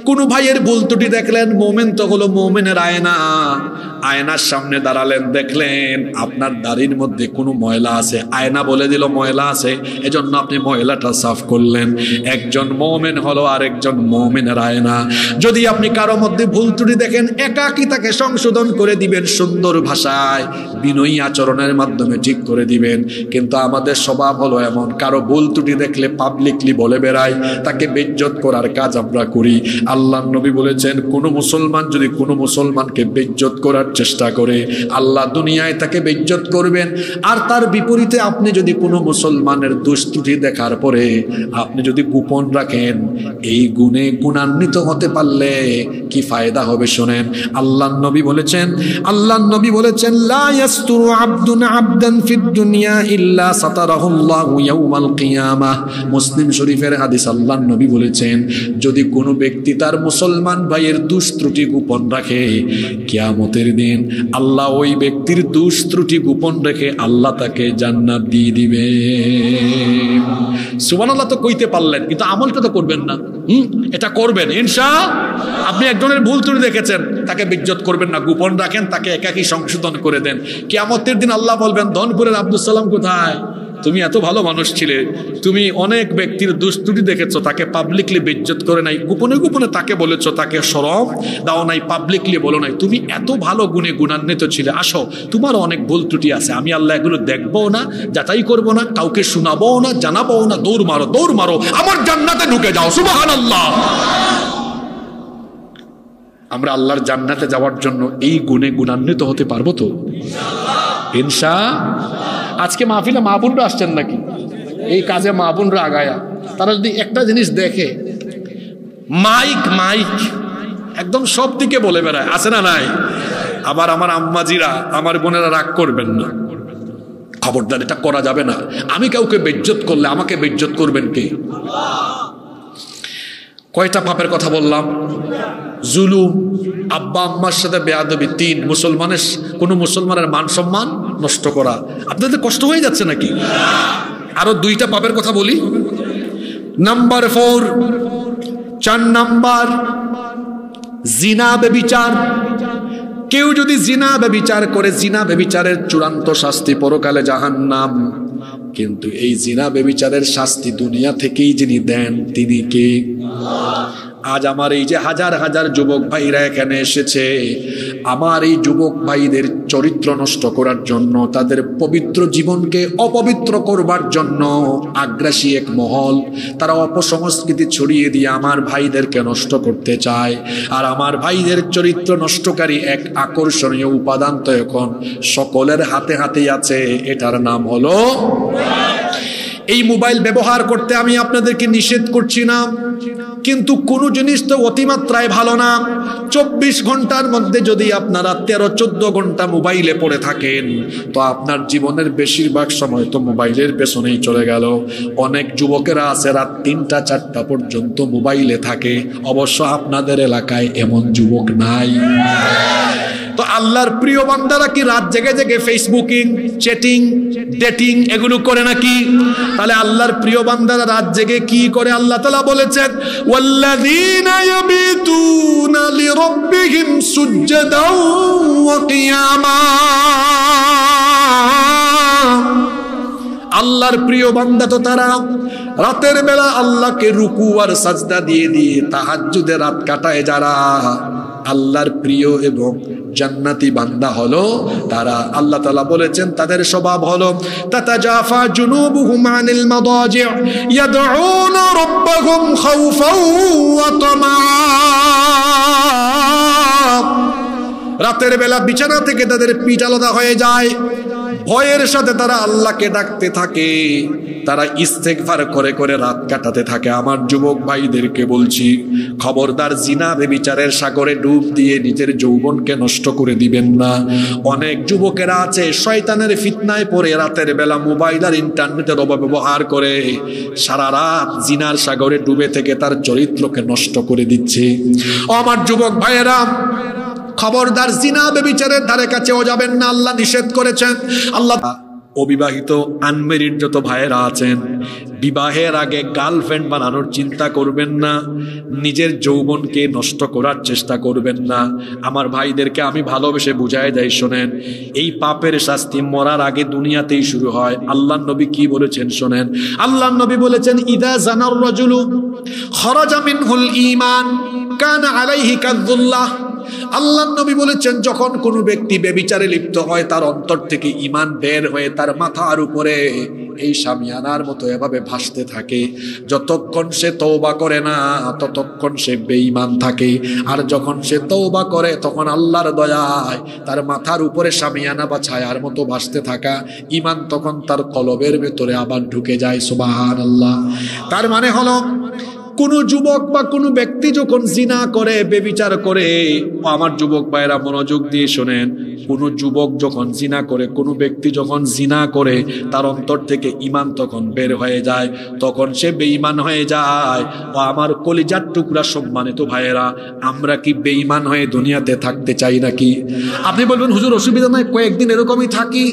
কোন ভাইয়ের ভুল ত্রুটি দেখলেন, মোমেন তো হলো মোমেনের আয়না। আয়নার সামনে দাঁড়ালেন, দেখলেন আপনার দাড়ির মধ্যে কোনো ময়লা আছে, আয়না বলে দিল ময়লা আছে, এজন্য আপনি ময়লাটা সাফ করলেন। একজন মুমিন হলো আরেকজন মুমিনের আয়না। যদি আপনি কারো মধ্যে ভুল ত্রুটি দেখেন, একাকী তাকে সংশোধন করে দিবেন, সুন্দর ভাষায় বিনয়ী আচরণের মাধ্যমে ঠিক করে দিবেন। কিন্তু আমাদের স্বভাব হলো এমন, কারো ভুল ত্রুটি দেখলে পাবলিকলি বলে বেড়াই, তাকে বেইজ্জত করার কাজ আমরা করি। আল্লাহর নবী বলেছেন, কোন মুসলমান যদি কোনো মুসলমানকে বেইজ্জত করার চেষ্টা করে, আল্লাহ দুনিয়ায় তাকে বেইজ্জত করবেন। আর তার বিপরীতে আপনি যদি কোনো মুসলমানের দোষ ত্রুটি দেখার পরে আপনি যদি গোপন রাখেন, এই গুণে গুণান্বিত হতে পারলে কি ফায়দা হবে শোনেন। আল্লাহর নবী বলেছেন লা ইয়াসতুরু আবদুন আবদান ফিদ দুনিয়া ইল্লা সাতারাহুল্লাহু ইয়াউমাল কিয়ামাহ। মুসলিম শরীফের হাদিস। আল্লাহর নবী বলেছেন, যদি কোনো ব্যক্তি তার মুসলমান ভাইয়ের দোষ ত্রুটি গোপন রাখে, কিয়ামতের দিন আল্লাহ ওই ব্যক্তির দোষ ত্রুটি গোপন রেখে আল্লাহ তাকে জান্নাত দিয়ে দিবে। সুবহানাল্লাহ তো কইতে পারলেন, কিন্তু আমলটা তো করবেন না। এটা করবেন ইনশাআল্লাহ। আপনি একজনের ভুল ত্রুটি দেখেছেন, তাকে বেইজ্জত করবেন না, গোপন রাখেন, তাকে একাকী সংশোধন করে দেন। কিয়ামতের দিন আল্লাহ বলবেন, ধনপুরের আব্দুল সালাম কোথায়? তুমি এত ভালো মানুষ ছিলে, তুমি অনেক ব্যক্তির দুষ্ত্রুটি দেখেছো, তাকে পাবলিকলি বেইজ্জত করে নাই, গোপনে গোপনে তাকে বলেছো, তাকে শরম দাও নাই, পাবলিকলি বলো নাই। তুমি এত ভালো গুণে গুণান্বিত ছিলে, আসো তোমার অনেক ভুল ত্রুটি আছে, আমি আল্লাহ এগুলো দেখবো না, যাচাই করবো না, কাউকে শোনাবো না, জানাবো না, দৌড় মারো, আমার জান্নাতে ঢুকে যাও। সুবহানাল্লাহ। আমরা আল্লাহর জান্নাতে যাওয়ার জন্য এই গুণে গুণান্বিত হতে পারবো তো ইনশাআল্লাহ। আজকে মাহফিলে মা বোনরা আসছেন নাকি? এই কাজে মা বোনরা আগায়া, তারা যদি একটা জিনিস দেখে, মাইক একদম সব দিকে বলে বেড়ায়, আছে না নাই? আবার আমার আম্মাজিরা, আমার বোনেরা রাগ করবেন না, খবরদার এটা করা যাবে না। আমি কাউকে বেইজ্জত করলে আমাকে বেইজ্জত করবেন কে? কয়টা পাপের কথা বললাম? জুলুম, আব্বা আম্মার সাথে বেয়াদবি, 3 কোনো মুসলমানের মান সম্মান নষ্ট করা। আপনাদের কষ্ট হয়ে যাচ্ছে নাকি? আরো 2টা পাপের কথা বলি। নাম্বার 4 নাম্বার জিনা ব্যভিচার। কেউ যদি জিনা ব্যভিচার করে, জিনা ব্যভিচারের চূড়ান্ত শাস্তি পরকালে জাহান্নাম। কিন্তু এই জিনা ব্যভিচারের শাস্তি দুনিয়া থেকেই যিনি দেন, তিনি কে? আজ আমার এই যে হাজার হাজার যুবক ভাইরা এখানে এসেছে, আমার এই যুবক ভাইদের চরিত্র নষ্ট করার জন্য, তাদের পবিত্র জীবনকে অপবিত্র করবার জন্য আগ্রাসী এক মহল, তারা অপসংস্কৃতি ছড়িয়ে দিয়ে আমার ভাইদেরকে নষ্ট করতে চায়। আর আমার ভাইদের চরিত্র নষ্টকারী এক আকর্ষণীয় উপাদান তো এখন সকলের হাতে হাতেই আছে, এটার নাম হলো এই মোবাইল ব্যবহার করতে আমি আপনাদেরকে নিষেধ করছি না, কিন্তু কোন জিনিস তো অতিমাত্রায় ভালো না। 24 ঘন্টার মধ্যে যদি আপনারা 13-14 ঘন্টা মোবাইলে পড়ে থাকেন, তো আপনার জীবনের বেশিরভাগ সময় তো মোবাইলের পেছনেই চলে গেল। অনেক যুবকেরা আছে রাত 3টা-4টা পর্যন্ত মোবাইলে থাকে। অবশ্য আপনাদের এলাকায় এমন যুবক নাই। তো আল্লাহর প্রিয় বান্দারা কি রাত জেগে জেগে ফেসবুকিং, চ্যাটিং, ডেটিং এগুলো করে নাকি? তাহলে আল্লাহর প্রিয় বান্দারা রাত জেগে কি করে? আল্লাহ তাআলা বলেছেন, ওয়াল্লাযীনা ইয়াবিতুনা লিরাব্বিহিম সুজদাও ওয়া কিয়ামা। আল্লাহর প্রিয় বান্দা তো তারা রাতের বেলা আল্লাহকে রুকু আর সাজদা দিয়ে দিয়ে তাহাজ্জুদে রাত কাটায়। যারা আল্লাহর প্রিয় এবং জান্নাতি বান্দা হলো তারা, আল্লাহ তাআলা বলেছেন তাদের স্বভাব হলো তাতাজাফা জুনুবুহুম আনিল মাদাজি' ইয়াদউনা রাব্বাহুম খাউফাও ওয়া তামা। রাতের বেলা বিছানা থেকে তাদের পিঠ আলাদা হয়ে যায়, ভয়ের সাথে তারা আল্লাহকে ডাকতে থাকে, তারা ইস্তেগফার করে করে রাত কাটাতে থাকে। আমার যুবক ভাইদেরকে বলছি, খবরদার জিনা ব্যভিচারের সাগরে ডুব দিয়ে নিজের যৌবনকে নষ্ট করে দিবেন না। অনেক যুবকেরা আছে শয়তানের ফিতনায় পড়ে রাতের বেলা মোবাইল আর ইন্টারনেটের অপব্যবহার করে সারা রাত জিনার সাগরে ডুবে থেকে তার চরিত্রকে নষ্ট করে দিচ্ছে। আমার যুবক ভাইয়েরা, খবরদার জিনা ব্যভিচারের ধারে কাছেও যাবেন না, আল্লাহ নিষেধ করেছেন। আল্লাহ অবিবাহিত আনমেরিড যত ভাইয়েরা আছেন, বিবাহের আগে গার্লফ্রেন্ড বানানোর চিন্তা করবেন না, নিজের যৌবনকে নষ্ট করার চেষ্টা করবেন না। আমার ভাইদেরকে আমি ভালোবেসে বুঝাই দেই, শোনেন, এই পাপের শাস্তি মরার আগে দুনিয়াতেই শুরু হয়। আল্লাহর নবী কি বলেছেন শোনেন, আল্লাহর নবী বলেছেন, ইদা জানার রাজুলু খরাজা মিনহুল ঈমান কানা আলাইহি কাযুল্লাহ। আল্লাহর নবী বলেছেন, যখন কোনো ব্যক্তি ব্যভিচারে লিপ্ত হয়, তার অন্তর থেকে ঈমান বের হয়ে তার মাথার উপরে এই শামিয়ানার মতো এভাবে ভাসতে থাকে। যতক্ষণ সে তওবা করে না ততক্ষণ সে বেঈমান থাকে, আর যখন সে তওবা করে তখন আল্লাহর দয়ায় তার মাথার উপরে শামিয়ানা বা ছায়ার মতো ভাসতে থাকা ঈমান তখন তার কলবের ভেতরে আবার ঢুকে যায়। সুবহানাল্লাহ। তার মানে হলো, কোন যুবক বা কোনো ব্যক্তি যখন জিনা করে, বেবিচার করে, আমার যুবক ভাইরা মনোযোগ দিয়ে শোনেন, কোন যুবক যখন জিনা করে, কোনো ব্যক্তি যখন জিনা করে, তার অন্তর থেকে ঈমান তখন বের হয়ে যায়, তখন সে বেঈমান হয়ে যায়। ও আমার কলিজার টুকরা সম্মানিত ভাইয়েরা, আমরা কি বেঈমান হয়ে দুনিয়াতে থাকতে চাই নাকি? আপনি বলবেন, হুজুর অসুবিধা নাই, কয়েকদিন এরকমই থাকি,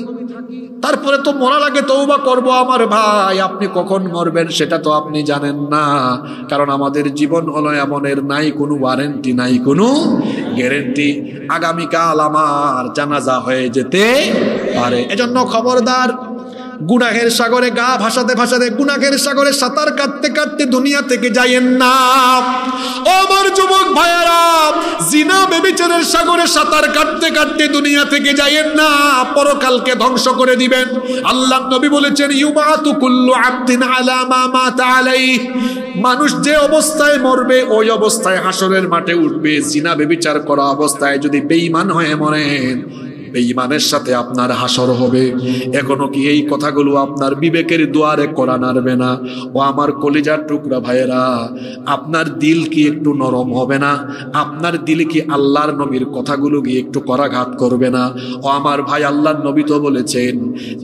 তারপরে তো মরার আগে তওবা করব। আমার ভাই, আপনি কখন মরবেন সেটা তো আপনি জানেন না, কারণ আমাদের জীবন হলো এমনের, নাই কোনো ওয়ারেন্টি, নাই কোনো গ্যারেন্টি। আগামীকাল আমার জানাজা হয়ে যেতে পারে। এজন্য খবরদার, গুনাহের সাগরে গা ভাসাতে ভাসাতে, গুনাহের সাগরে সাঁতার কাটতে কাটতে দুনিয়া থেকে যাইয়েন না। ও আমার যুবক ভাইয়েরা, জিনা ব্যভিচারের সাগরে সাঁতার কাটতে কাটতে দুনিয়া থেকে যাইয়েন না, পরকালকে ধ্বংস করে দিবেন। আল্লাহর নবী বলেছেন, ইউবাতু কুল্লু আবদিন আলা মা মাতা আলাইহি। মানুষ যে অবস্থায় মরবে ওই অবস্থায় হাসরের মাঠে উঠবে। জিনা ব্যভিচার করা অবস্থায় যদি বেঈমান হয়ে মরেন, বেঈমানের সাথে আপনার হাসর হবে। এখনো কি এই কথাগুলো আপনার বিবেকের দুয়ারে করা নাড়বে না? ও আমার কলিজার টুকরা ভাইয়েরা, আপনার দিল কি একটু নরম হবে না? আপনার দিলে কি আল্লাহর নবীর কথাগুলো গিয়ে একটু করাঘাত করবে না? ও আমার ভাই, আল্লাহর নবী তো বলেছেন,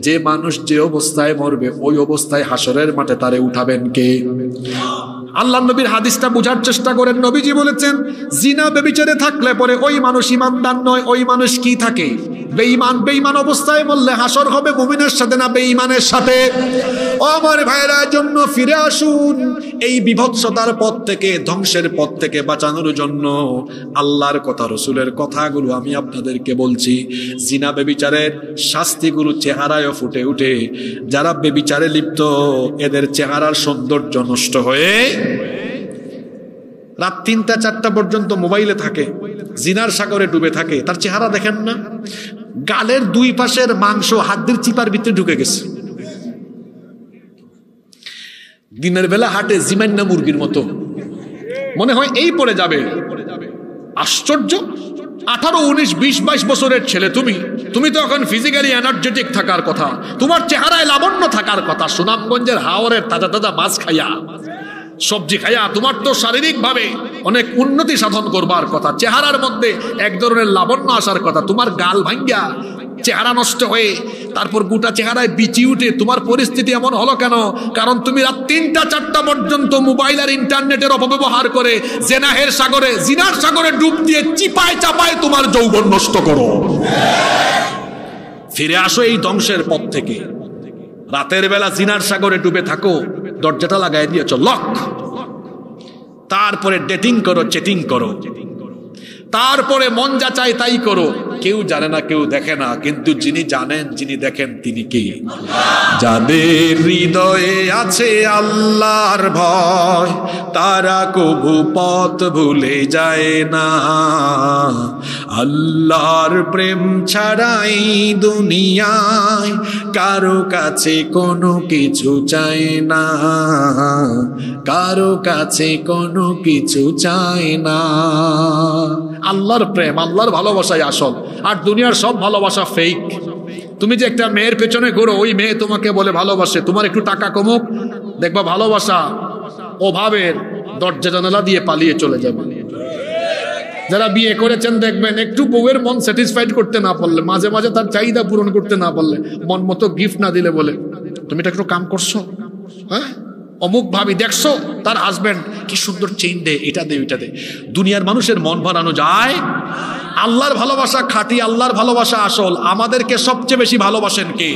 যে মানুষ যে অবস্থায় মরবে ওই অবস্থায় হাসরের মাঠে তারে উঠাবেন কে? আল্লাহর নবীর হাদিসটা বোঝার চেষ্টা করেন। নবীজি বলেছেন, জিনা ব্যভিচারে থাকলে পরে ওই মানুষ ঈমানদার নয়, ওই মানুষ কি থাকে? বেঈমান। বেঈমান অবস্থায় মরলে হাসর হবে মুমিনের সাথে না বেঈমানের সাথে? ও আমার ভাইরা, জন্য ফিরে আসুন। এই বিভৎসতার পথ থেকে, ধ্বংসের পথ থেকে বাঁচানোর জন্য আল্লাহর কথা, রসুলের কথাগুলো আমি আপনাদেরকে বলছি। জিনা ব্যভিচারের শাস্তিগুলো চেহারায় ফুটে উঠে। যারা ব্যভিচারে লিপ্ত, এদের চেহারার সৌন্দর্য নষ্ট হয়ে রাত 3টা 4টা পর্যন্ত মোবাইলে থাকে, জিনার সাগরে ডুবে থাকে। তার চেহারা দেখেন না, গালের দুই পাশের মাংস হাড্ডির চিপার ভিতরে ঢুকে গেছে। দিনের বেলা হাটে জিমান্না মুরগির মতো, মনে হয় এই পড়ে যাবে। আশ্চর্য! 18, 19, 20, 22 বছরের ছেলে তুমি তো এখন ফিজিক্যালি এনার্জেটিক থাকার কথা, তোমার চেহারায় লাবণ্য থাকার কথা। সুনামগঞ্জের হাওরের তাজা তাজা মাছ খাইয়া, সবজি খাইয়া তোমার তো শারীরিক ভাবে অনেক উন্নতি সাধন করবার কথা, চেহারার মধ্যে এক ধরনের লাবণ্য আসার কথা। তোমার গাল ভাঙ্গা চেহারা নষ্ট হয়ে তারপর গোটা চেহারায় বিচি উঠে তোমার পরিস্থিতি এমন হলো কেন? কারণ তুমি রাত 3টা 4টা পর্যন্ত মোবাইল আর ইন্টারনেটের অপব্যবহার করে জিনার সাগরে ডুব দিয়ে চিপায় চাপায় তোমার যৌবন নষ্ট করো। ফিরে আসো এই ধ্বংসের পথ থেকে। রাতের বেলা জিনার সাগরে ডুবে থাকো, দরজাটা লাগাই দিয়েছ লক। তারপরে ডেটিং করো, চেটিং করো, তারপরে মন যা চাই তাই করো। কেউ জানে না, কেউ দেখে না, কিন্তু যিনি জানেন, যিনি দেখেন, তিনি কে? যাদের হৃদয়ে আছে আল্লাহর ভয়, তারা কবু পথ ভুলে যায় না। আল্লাহর প্রেম ছাড়াই দুনিয়ায় কারো কাছে কোনো কিছু চায় না, কারো কাছে কোনো কিছু চায় না। আল্লাহর প্রেম, আল্লাহর ভালোবাসাই আসল, আর দুনিয়ার সব ভালোবাসা ফেক। তুমি যে একটা মেয়ের পেছনে ঘুরো, ওই মেয়ে তোমাকে বলে ভালোবাসে, তোমার একটু টাকা কমুক, দেখবা ভালোবাসা অভাবের দরজা জানালা দিয়ে পালিয়ে চলে যাবে। যারা বিয়ে করেছেন দেখবেন, একটু বউয়ের মন স্যাটিসফাইড করতে না পারলে, মাঝে মাঝে তার চাহিদা পূরণ করতে না পারলে, মন মতো গিফট না দিলে বলে, তুমি এটা একটু কাম করছো, হ্যাঁ অমুক ভাবি দেখছো তার হাজবেন্ড কি সুন্দর চেইন দে, এটা দে ওইটা দে। দুনিয়ার মানুষের মন ভরানো যায়? আল্লাহর ভালোবাসা খাঁটি, আল্লাহর ভালোবাসা আসল। আমাদেরকে সবচেয়ে বেশি ভালোবাসেন কে?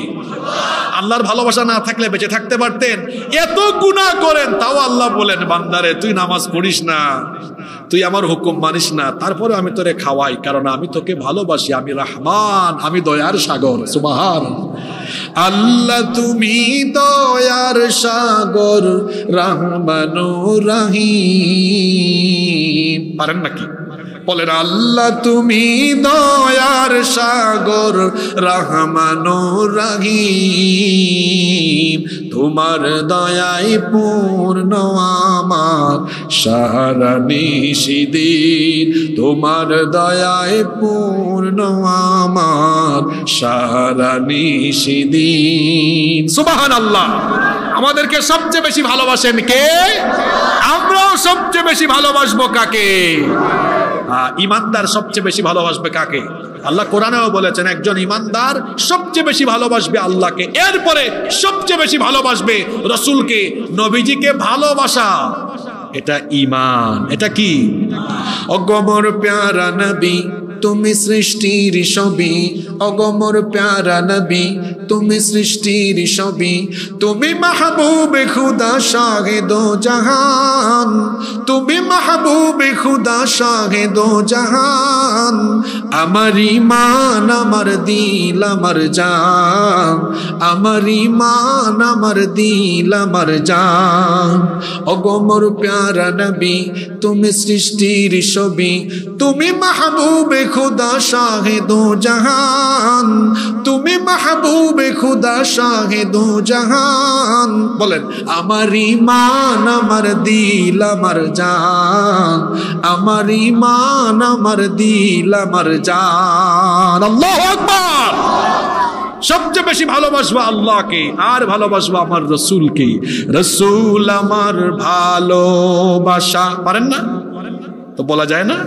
আল্লাহর ভালোবাসা না থাকলে বেঁচে থাকতে পারতেন? এত গুনাহ করেন তাও আল্লাহ বলেন, বান্দারে তুই নামাজ পড়িস না, তুই আমার হুকুম মানিস না, তারপরে আমি তোরে খাওয়াই, কারণ আমি তোকে ভালোবাসি, আমি রহমান, আমি দয়ার সাগর। সুবহান আল্লাহ, তুমি দয়ার সাগর, রহমানুর রহিম। পারেন নাকি? বলেন, আল্লাহ তুমি দয়ার সাগর, রহমানুর রহিম। তোমার দয়ায় পূর্ণ আমার সারা নিশিদিন, তোমার দয়ায় পূর্ণ আমার সারা নিশিদিন। সুবহানাল্লাহ। আমাদেরকে সবচেয়ে বেশি ভালোবাসেন কে? আমরাও সবচেয়ে বেশি ভালোবাসবো কাকে? ইমানদার সবচেয়ে বেশি ভালোবাসবে কাকে? আল্লাহ কোরআনেও বলেছেন একজন ইমানদার সবচেয়ে বেশি ভালোবাসবে আল্লাহকে, এরপরে সবচেয়ে বেশি ভালোবাসবে রসুলকে, নবীজিকে। ভালোবাসা এটা ঈমান। এটা কি? অগমর প্যারা নবী তুমি সৃষ্টির সবই, অগমর প্যারা নবী তুমি সৃষ্টির সবই, তুমি মাহবুবে খুদা শাহে দো জাহান, তুমি মাহবুবে খুদা শাহে দো জাহান। আমার ঈমান আমার দিল আমার জান, আমার ঈমান আমার দিল আমার জান। অগমর প্যারা নবী তুমি সৃষ্টির সবই, তুমি মাহবুবে খুদা শাহে দো জাহান, তুমি মাহবুবে খুদা শাহে দো জাহান। বলেন, আমার ঈমান আমার দিল আমার জান, আমার ঈমান আমার দিল আমার জান। আল্লাহু আকবার। সবচেয়ে বেশি ভালোবাসবো আল্লাহকে, আর ভালোবাসবো আমার রসুলকে। রসুল আমার ভালোবাসা। পারেন না তো বলা যায় না?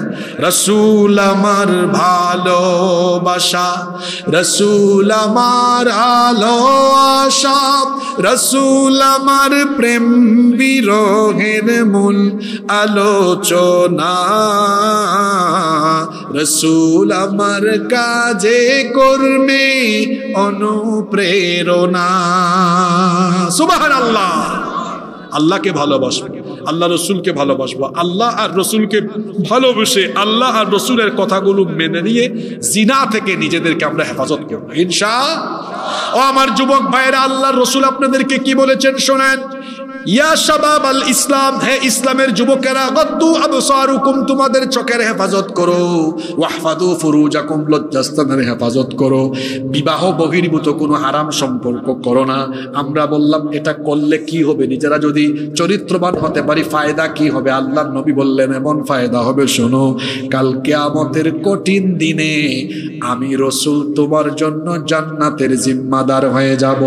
রসুল আমার ভালোবাসা, রসুল আমার আলো আশা, রসুল আমার প্রেম বিরহের মূল আলোচনা, রসুল আমার কাজে কর্মে অনুপ্রেরণা। সুবহানাল্লাহ। আল্লাহকে ভালোবাসবো, আল্লাহ রসুলকে ভালোবাসবো। আল্লাহ আর রসুলকে ভালোবেসে আল্লাহ আর রসুলের কথাগুলো মেনে নিয়ে জিনা থেকে নিজেদেরকে আমরা হেফাজত করবো ইনশাআল্লাহ। ও আমার যুবক ভাইরা, আল্লাহ রসুল আপনাদেরকে কি বলেছেন শোনেন। ইয়া শাবাব আল ইসলাম, হে ইসলামের যুবকেরা, গদ্দু আবসারুকুম, তোমাদের চোখের হেফাজত করো, ওয়াহফাদু ফুরুজাকুম, লজ্জাস্থানের হেফাজত করো, বিবাহ বহির্ভূত কোনো হারাম সম্পর্ক করো না। আমরা বললাম এটা করলে কি হবে? নিজেরা যদি চরিত্রবান হতে পারি ফায়দা কি হবে? আল্লাহর নবী বললেন এমন ফায়দা হবে, শোনো, কাল কিয়ামতের কঠিন দিনে আমি রসুল তোমার জন্য জান্নাতের জিম্মাদার হয়ে যাব।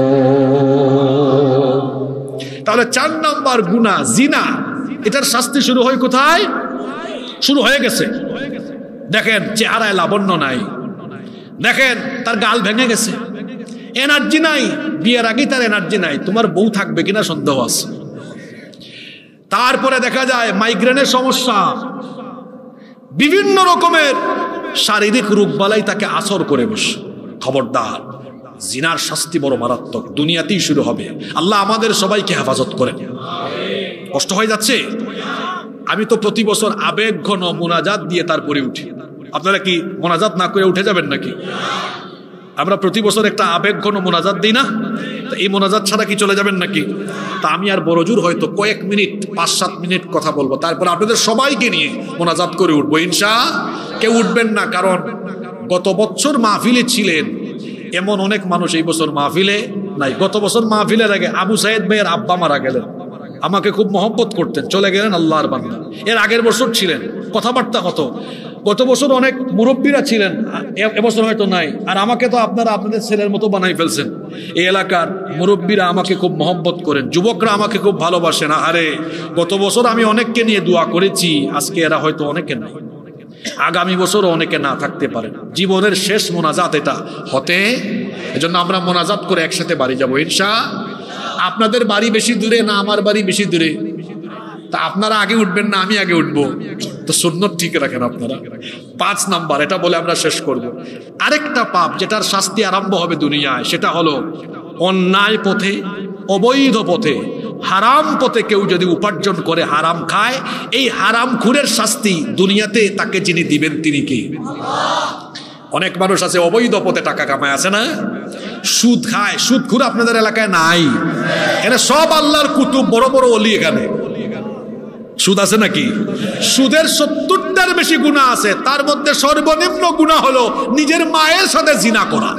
তাহলে 4 নাম্বার গুনাহ জিনা, এটার শাস্তি শুরু হয় কোথায়? শুরু হয়ে গেছে। দেখেন চেহারায় লাবণ্য নাই, দেখেন তার গাল ভেঙে গেছে, এনার্জি নাই, বিয়ের আগেই তার এনার্জি নাই, তোমার বউ থাকবে কিনা সন্দেহ আছে। তারপরে দেখা যায় মাইগ্রেনের সমস্যা, বিভিন্ন রকমের শারীরিক রোগবালাই তাকে আসর করে বসে। খবরদার, জিনার শাস্তি বড় মারাত্মক, দুনিয়াতেই শুরু হবে। আল্লাহ আমাদের সবাইকে হেফাজত করেন। কষ্ট হয়ে যাচ্ছে। আমি তো প্রতি বছর আবেগ ঘন মোনাজাত দিয়ে তারপরে উঠি। আপনারা কি মোনাজাত না করে উঠে যাবেন নাকি? আমরা প্রতি বছর একটা আবেগ ঘন মোনাজাত দিই না? এই মোনাজাত ছাড়া কি চলে যাবেন নাকি? তা আমি আর বড়জোর হয়তো কয়েক মিনিট, 5-7 মিনিট কথা বলবো, তারপর আপনাদের সবাইকে নিয়ে মোনাজাত করে উঠবো ইনশাআল্লাহ। কেউ উঠবেন না, কারণ গত বছর মাহফিলে ছিলেন এমন অনেক মানুষ এই বছর মাহফিলে নাই। গত বছর মাহফিলের আগে আবু সাইদ ভাইয়ের আব্বা মারা গেলেন, আমাকে খুব মহব্বত করতেন, চলে গেলেন আল্লাহর বান্দা। এর আগের বছর ছিলেন, কথাবার্তা হতো। গত বছর অনেক মুরব্বীরা ছিলেন, এবছর হয়তো নাই। আর আমাকে তো আপনারা আপনাদের ছেলের মতো বানাই ফেলছেন। এই এলাকার মুরব্বীরা আমাকে খুব মহব্বত করেন, যুবকরা আমাকে খুব ভালোবাসেন। আরে গত বছর আমি অনেককে নিয়ে দোয়া করেছি, আজকে এরা হয়তো অনেকে নাই, আগামী বছরও অনেকে না থাকতে পারেন। জীবনের শেষ মোনাজাত এটা হতে, এজন্য আমরা মোনাজাত করে একসাথে বাড়ি যাবো ইনশাআল্লাহ। আপনাদের বাড়ি বেশি দূরে না আমার বাড়ি বেশি দূরে? তা আপনারা আগে উঠবেন না আমি আগে উঠবো? তো সুন্নত ঠিক রাখেন আপনারা। 5 নাম্বার, এটা বলে আমরা শেষ করব। আরেকটা পাপ যেটার শাস্তি আরম্ভ হবে দুনিয়ায়, সেটা হলো অন্যায় পথে, অবৈধ পথে, হারাম পথে কেউ যদি উপার্জন করে হারাম খায়, এই হারাম খুরের শাস্তি দুনিয়াতে তাকে যিনি দিবেন তিনি কি? অনেক মানুষ আছে অবৈধ পথে টাকা কামায়, আছে না? সুদ খায়, সুদখুর আপনাদের এলাকায় নাই? এখানে সব আল্লাহর কুতুব, বড় বড় ওলি। এখানে সুদ আছে নাকি? সুদের 70টার বেশি গুনাহ আছে, তার মধ্যে সর্বনিম্ন গুনাহ হলো নিজের মায়ের সাথে জিনা করা।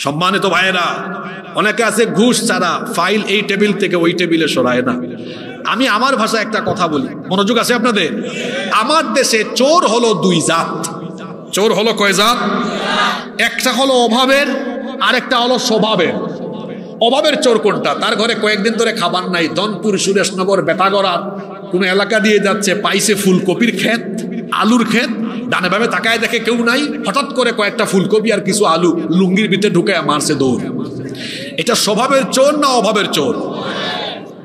সম্মানিত ভাইয়েরা, অনেকে আছে ঘুষ ছাড়া ফাইল এই টেবিল থেকে ওই টেবিলে সরায় না। আমি আমার ভাষায় একটা কথা বলি, মনোযোগ আছে আপনাদের? আমার দেশে চোর হলো 2 জাত। চোর হলো কয় জাত? একটা হলো অভাবের, আরেকটা হলো স্বভাবের। অভাবের চোর কোনটা? তার ঘরে কয়েকদিন ধরে খাবার নাই, দনপুর, সুরেশনগর, বেটাগড়া কোন এলাকা দিয়ে যাচ্ছে, পাইছে ফুলকপির ক্ষেত, আলুর ক্ষেত, ডানে বামে তাকায় দেখে কেউ নাই, হঠাৎ করে কয়েকটা ফুলকপি আর কিছু আলু লুঙ্গির ভিতরে ঢুকে মারছে দৌড়। এটা স্বভাবের চোর না অভাবের চোর?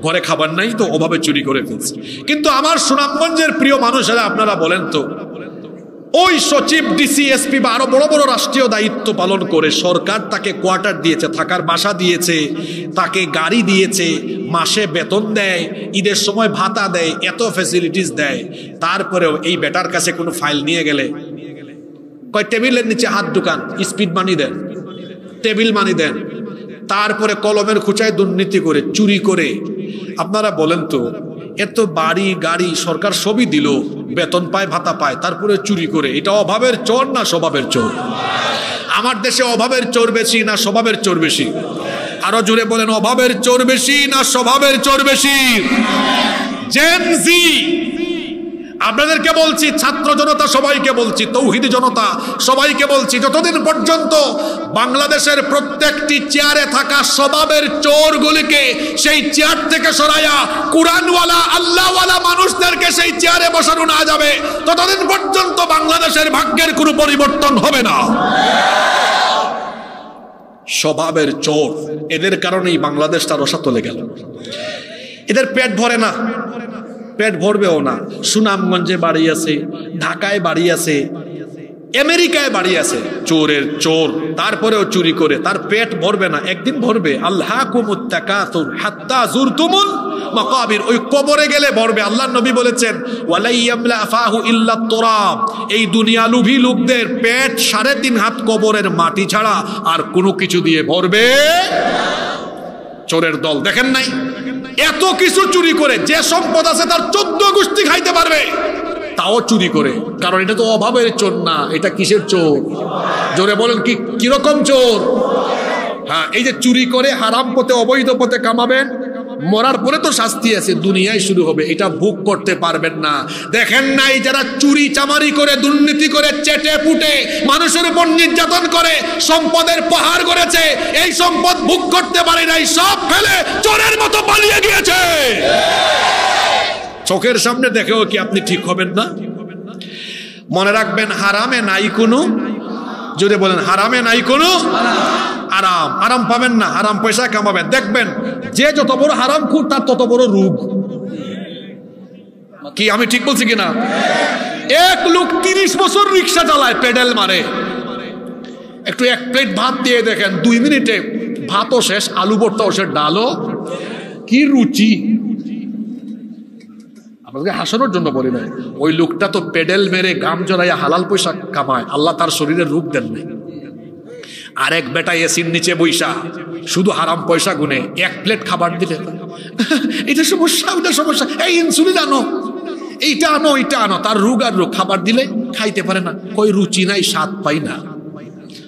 ঘরে খাবার নাই তো অভাবে চুরি করে ফেলছে। কিন্তু আমার সুনামগঞ্জের প্রিয় মানুষেরা, আপনারা বলেন তো, ওই সচিব, ডিসি, এসপি বা আরো বড় বড় রাষ্ট্রীয় দায়িত্ব পালন করে সরকার তাকে কোয়ার্টার দিয়েছে, থাকার বাসা দিয়েছে, তাকে গাড়ি দিয়েছে, মাসে বেতন দেয়, ঈদের সময় ভাতা দেয়, এত ফ্যাসিলিটিস দেয়, তারপরেও এই বেটার কাছে কোনো ফাইল নিয়ে গেলে কয় টেবিলের নিচে হাত ঢুকান, স্পিড মানি দেন, টেবিল মানি দেন, তারপরে কলমের খুঁচায় দুর্নীতি করে, চুরি করে। আপনারা বলেন তো, এত বাড়ি গাড়ি সরকার সবই দিল, বেতন পায়, ভাতা পায়, তারপরে চুরি করে, এটা অভাবের চোর না স্বভাবের চোর? আমার দেশে অভাবের চোর বেশি না স্বভাবের চোর বেশি? আরো জোরে বলেন, অভাবের চোর বেশি না স্বভাবের চোর বেশি? জেন জি, আপনাদেরকে বলছি, ছাত্র জনতা সবাইকে বলছি, তৌহিদি জনতা সবাইকে বলছি, যতদিন পর্যন্ত বাংলাদেশের প্রত্যেকটি চেয়ারে থাকা স্বভাবের চোরগুলিকে সেই চেয়ার থেকে সরাইয়া কুরআনওয়ালা, আল্লাহওয়ালা মানুষদেরকে সেই চেয়ারে বসানো না যাবে, ততদিন পর্যন্ত বাংলাদেশের ভাগ্যের কোনো পরিবর্তন হবে না। স্বভাবের চোর, এদের কারণেই বাংলাদেশটা রসাতলে গেল। এদের পেট ভরে না, পেট ভরবেও না। সুনামগঞ্জে বাড়ি আছে, ঢাকায় বাড়ি আছে, আমেরিকায় বাড়ি আছে, চোরের চোর, তারপরেও চুরি করে, তার পেট ভরবে না, একদিন ভরবে। আল্লাহকুমুত তাকাসুর হাত্তা যুরতুমুল মাকাবির, ওই কবরে গেলে ভরবে। আল্লাহর নবী বলেছেন, ওয়ালাই ইয়ামলা ফাহু ইল্লা তুরাব, এই দুনিয়া লোভী লোকদের পেট 3.5 হাত কবরের মাটি ছাড়া আর কোনো কিছু দিয়ে ভরবে। চোরের দল দেখেন নাই? এত কিছু চুরি করে, যে সম্পদ আছে তার 14 গোষ্ঠী খাইতে পারবে, তাও চুরি করে। কারণ এটা তো অভাবের চোর না, এটা কিসের চোর? জোরে বলেন, কিরকম চোর? হ্যাঁ, এই যে চুরি করে হারাম পথে, অবৈধ পথে কামাবেন, মরার পরে তো শাস্তি আছে, দুনিয়ায় শুরু হবে, এটা ভোগ করতে পারবেন না। দেখেন নাই যারা চুরি চামারি করে, দুর্নীতি করে, চেটে পুটে মানুষের উপর নির্যাতন করে সম্পদের পাহাড় করেছে, এই সম্পদ ভোগ করতে পারে নাই, সব ফেলে চোরের মতো পালিয়ে গিয়েছে। চোখের সামনে দেখেও কি আপনি ঠিক হবেন না? মনে রাখবেন, হারামে নাই কোনো, যদি বলেন হারামে নাই কোনো আরাম। আরাম পাবেন না, হারাম পয়সা কামাবেন। দেখবেন যে যত বড় হারাম খুর, তার তত বড় রোগ। কি আমি ঠিক বলছি কিনা? এক লোক 30 বছর রিক্সা চালায়, পেডেল মারে, একটু 1 প্লেট ভাত দিয়ে দেখেন, 2 মিনিটে ভাতও শেষ, আলু ভর্তাও শেষ, ডালও। কি রুচি! আপনাকে হাসানোর জন্য বলি না, ওই লোকটা তো পেডেল মেরে গাম জড়াইয়া হালাল পয়সা কামায়, আল্লাহ তার শরীরে রোগ দেন নাই। আরেক বেটা এসির নিচে বৈশা শুধু হারাম পয়সা গুনে 1 প্লেট খাবার দিলে এটা সমস্যা, ওটা সমস্যা, এই ইনসুলিন আনো, এইটা আনো, ওইটা আনো, তার রোগ আর রোগ। খাবার দিলে খাইতে পারে না, কই রুচি নাই, স্বাদ পাই না।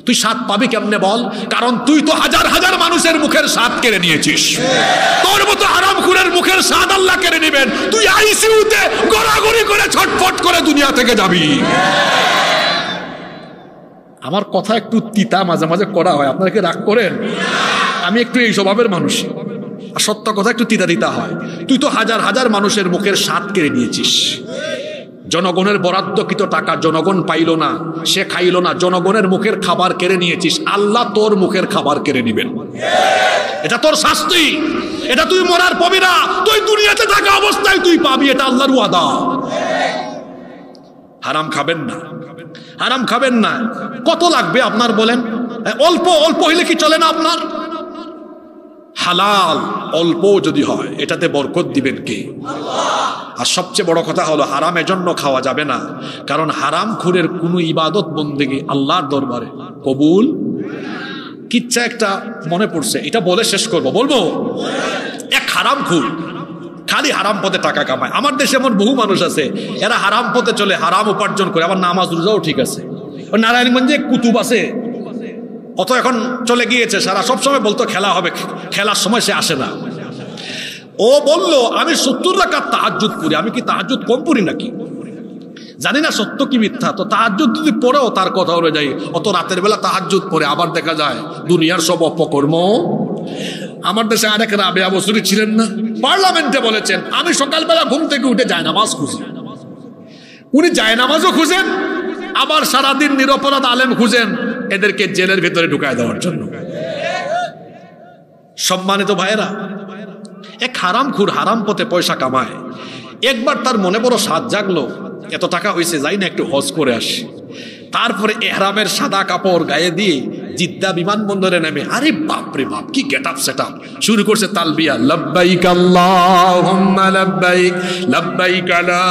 তুই স্বাদ পাবি কেমনে বল? কারণ তুই তো হাজার হাজার মানুষের মুখের স্বাদ কেড়ে নিয়েছিস। তোর মতো হারামখোরের মুখের স্বাদ আল্লাহ কেড়ে নেবেন। তুই আইসিইউতে গড়াগড়ি করে ছটফট করে দুনিয়া থেকে যাবি। আমার কথা একটু তিতা মাঝে মাঝে করা হয়, আপনারা কি রাগ করেন? আমি একটু এই স্বভাবের মানুষ, আর সত্য কথা একটু তিতা তিতা হয়। তুই তো হাজার হাজার মানুষের মুখের স্বাদ কেড়ে নিয়েছিস। জনগণের বরাদ্দকৃত টাকা জনগণ পাইল না, সে খাইল না, জনগণের মুখের খাবার কেড়ে নিয়েছিস, আল্লাহ তোর মুখের খাবার কেড়ে নিবেন। এটা তোর শাস্তি, এটা তুই মরার পাবি না, তুই দুনিয়াতে থাকা অবস্থায় তুই পাবি, এটা আল্লাহর ওয়াদা। হারাম খাবেন না, হারাম খাবেন না। কত লাগবে আপনার বলেন? অল্প অল্প হইলে কি চলে না আপনার? হালাল অল্প যদি হয় এটাতে বরকত দিবেন কে? আর সবচেয়ে বড় কথা হলো হারাম এজন্য খাওয়া যাবে না, কারণ হারাম খুরের কোনো ইবাদত বন্দেগী আল্লাহর দরবারে কবুল। কিচ্ছা একটা মনে পড়ছে, এটা বলে শেষ করব। বলবো, এক হারাম খুর খালি হারাম পথে টাকা কামায়। আমার দেশে এমন বহু মানুষ আছে, এরা হারাম পথে চলে, হারাম উপার্জন করে, আবার নামাজ রোজাও ঠিক আছে। নারায়ণগঞ্জে কুতুব আছে, অত এখন চলে গিয়েছে, সারা সবসময় বলতো খেলা হবে, খেলার সময় সে আসে না। ও বলল আমি 70 রাকাত তাহাজ্জুদ পড়ি। আমি কি তাহাজ্জুদ কম পড়ি নাকি? জানি না সত্য কি মিথ্যা। তো তাহাজ্জুদ যদি পড়েও তার কথা অনুযায়ী অত রাতের বেলা তাহাজ্জুদ পড়ে, আবার দেখা যায় দুনিয়ার সব অপকর্ম। আমার দেশে আরেক রাবেয়া বসুরি ছিলেন না, পার্লামেন্টে বলেছেন আমি সকালবেলা ঘুম থেকে উঠে জায়নামাজ খুঁজি। উনি জায়নামাজও খুঁজেন, আবার সারাদিন নিরপরাধ আলেম খুঁজেন এদেরকে জেলের ভেতরে ঢুকায় দেওয়ার জন্য। সম্মানিত ভাইয়েরা, এক হারাম খুর হারাম পথে পয়সা কামায়। একবার তার মনে বড় সাধ জাগলো, এত টাকা হয়েছে, যাই না একটু হজ করে আসি। তারপরে এহরামের সাদা কাপড় গায়ে দিয়ে জিদ্দা বিমানবন্দরে নেমে, আরে বাপরে বাপ কি গেট আপ সেট আপ, শুরু করছে তালবিয়া, লব্বাইক আল্লাহুম্মা লব্বাইক লব্বাইক লা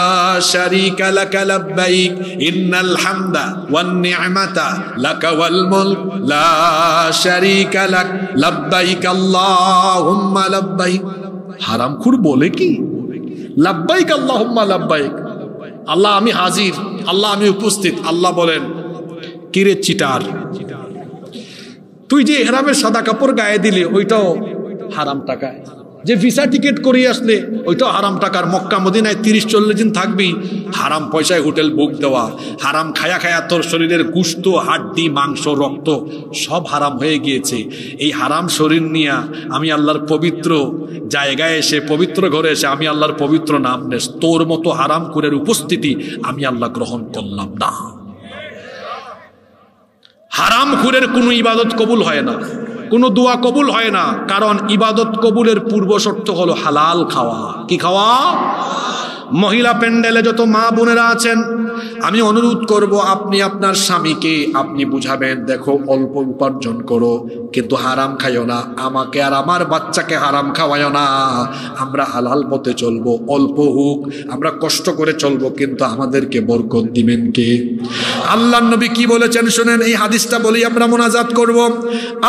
শারীকা লাক লব্বাইক ইন্নাল হামদা ওয়ান নি'মাতা লাকা ওয়াল মুলক লা শারীকা লাক লব্বাইক আল্লাহুম্মা লব্বাইক। হারামখোর বলে কি লব্বাইক আল্লাহুম্মা লব্বাইক, আল্লাহ আমি হাজির, আল্লাহ আমি উপস্থিত। আল্লাহ বলেন কিরে চিটার, তুই যে ইহরামের সাদা কাপড় গায়ে দিলি ওইটাও হারাম টাকায়, যে ভিসা টিকিট করিয়ে আসলে ওইটাও হারাম টাকার, মক্কা মদিনায় 30-40 দিন থাকবি, হারাম পয়সায় হোটেল বুক দেওয়া, হারাম খায়া খায়া তোর শরীরের গুস্ত হাড্ডি মাংস রক্ত সব হারাম হয়ে গিয়েছে। এই হারাম শরীর নিয়ে আমি আল্লাহর পবিত্র জায়গায় এসে, পবিত্র ঘরে এসে আমি আল্লাহর পবিত্র নাম নেস, তোর মতো হারাম খুরের উপস্থিতি আমি আল্লাহ গ্রহণ করলাম না। হারাম খুরের কোনো ইবাদত কবুল হয় না, কোনো দোয়া কবুল হয় না, কারণ ইবাদত কবুলের পূর্ব শর্ত হলো হালাল খাওয়া। কি খাওয়া? মহিলা প্যান্ডেলে যত মা বোনেরা আছেন, আমি অনুরোধ করব আপনি আপনার স্বামীকে আপনি বুঝাবেন, দেখো অল্প উপার্জন করো কিন্তু হারাম খাইও না, আমাকে আর আমার বাচ্চাকে হারাম খাওয়াইও না, আমরা হালাল পথে চলবো, অল্প হোক আমরা কষ্ট করে চলবো, কিন্তু আমাদেরকে বরকত দিবেন কে? আল্লাহর নবী কি বলেছেন শুনেন, এই হাদিসটা বলি আমরা মুনাজাত করব।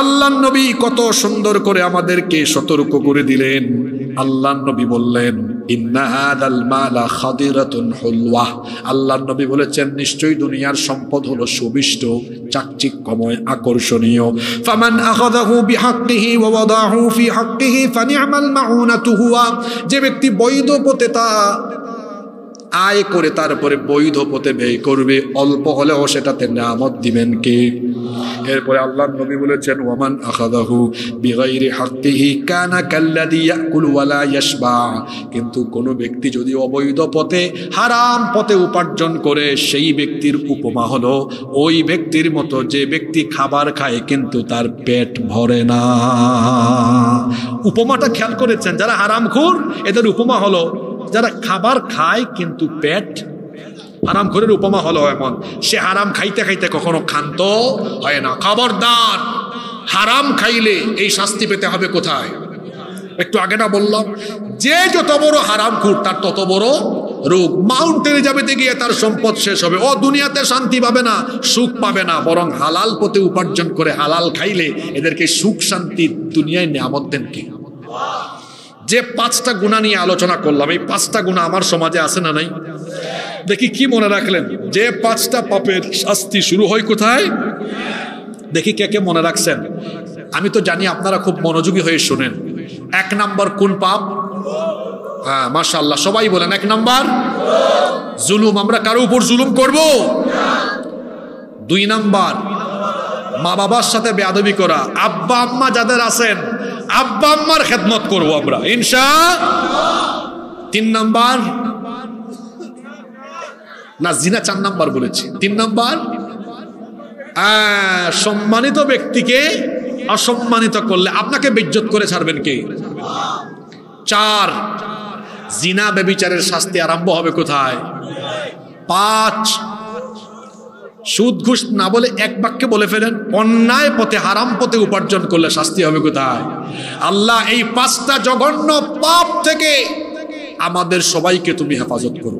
আল্লাহর নবী কত সুন্দর করে আমাদেরকে সতর্ক করে দিলেন। আল্লাহর নবী বললেন ইন্না হাদাল মালা খাদিরাতুন হুলওয়া। আল্লাহর নবী বলেছেন নিশ্চয়ই দুনিয়ার সম্পদ হলো সুবিষ্ট, চাকচিক্যময়, আকর্ষণীয়। ফামান আখাযাহু বিহাক্কিহি ওয়া ওয়াদাহু ফি হাক্কিহি ফানি'মাল মাউনাতু হুয়া। যে ব্যক্তি বৈধ পথে তা আয় করে তারপরে বৈধ পথে ব্যয় করবে, অল্প হলেও সেটাতে নিয়ামত দিবেন কে? এরপরে আল্লাহর নবী বলেছেন ওয়ামান আখাযাহু বিগাইরি হাক্কিহি কানা কাল্লাযী ইয়াকুলু ওয়া লা ইয়াশবা। কিন্তু কোন ব্যক্তি যদি অবৈধ পথে হারাম পথে উপার্জন করে, সেই ব্যক্তির উপমা হলো ওই ব্যক্তির মতো যে ব্যক্তি খাবার খায় কিন্তু তার পেট ভরে না। উপমাটা খেয়াল করেছেন? যারা হারামখোর এদের উপমা হলো যারা খাবার খায় কিন্তু পেট। হারামখোরের উপমা হলো এমন, সে হারাম খাইতে খাইতে কখনো ক্ষান্ত হয় না। খবরদার, হারাম খাইলে এই শাস্তি পেতে হবে কোথায়? একটু আগে না বললাম, যে যত বড় হারামখোর তার তত বড় রোগ। মাউন্টেনে যাবে গিয়ে তার সম্পদ শেষ হবে, ও দুনিয়াতে শান্তি পাবে না, সুখ পাবে না, বরং হালাল পথে উপার্জন করে হালাল খাইলে এদেরকে সুখ শান্তি দুনিয়ায় নিয়ামত দেন কে? যে 5টা গুনাহ নিয়ে আলোচনা করলাম, এই 5টা গুনাহ আমার সমাজে আছে না নাই? দেখি কি মনে রাখলেন? যে 5টা পাপের শাস্তি শুরু হয় কোথায়? দেখি কে কে মনে রাখছেন। আমি তো জানি আপনারা খুব মনোযোগী হয়ে শুনেন। 1 নাম্বার কোন পাপ? হ্যাঁ মাশাআল্লাহ, সবাই বলেন 1 নাম্বার জুলুম। আমরা কারো উপর জুলুম করব? 2 নাম্বার মা বাবার সাথে বেয়াদবি করা। আব্বা আম্মা যাদের আছেন, আব্বা আম্মার খেদমত করবো আমরা ইনশাআল্লাহ। 3 নাম্বার
না জিনা 4 নাম্বার বলেছি, 3 নাম্বার
সম্মানিত ব্যক্তিকে অসম্মানিত করলে আপনাকে বেইজ্জত করে ছাড়বেন কে?
4 জিনা ব্যভিচারের শাস্তি আরম্ভ হবে কোথায়? 5 সুদ ঘুষ না বলে এক বাক্যে বলে ফেলেন,
অন্যায় পথে হারাম পথে উপার্জন করলে শাস্তি হবে কোথায়?
আল্লাহ এই 5টা জঘন্য পাপ থেকে আমাদের সবাইকে তুমি হেফাজত করো।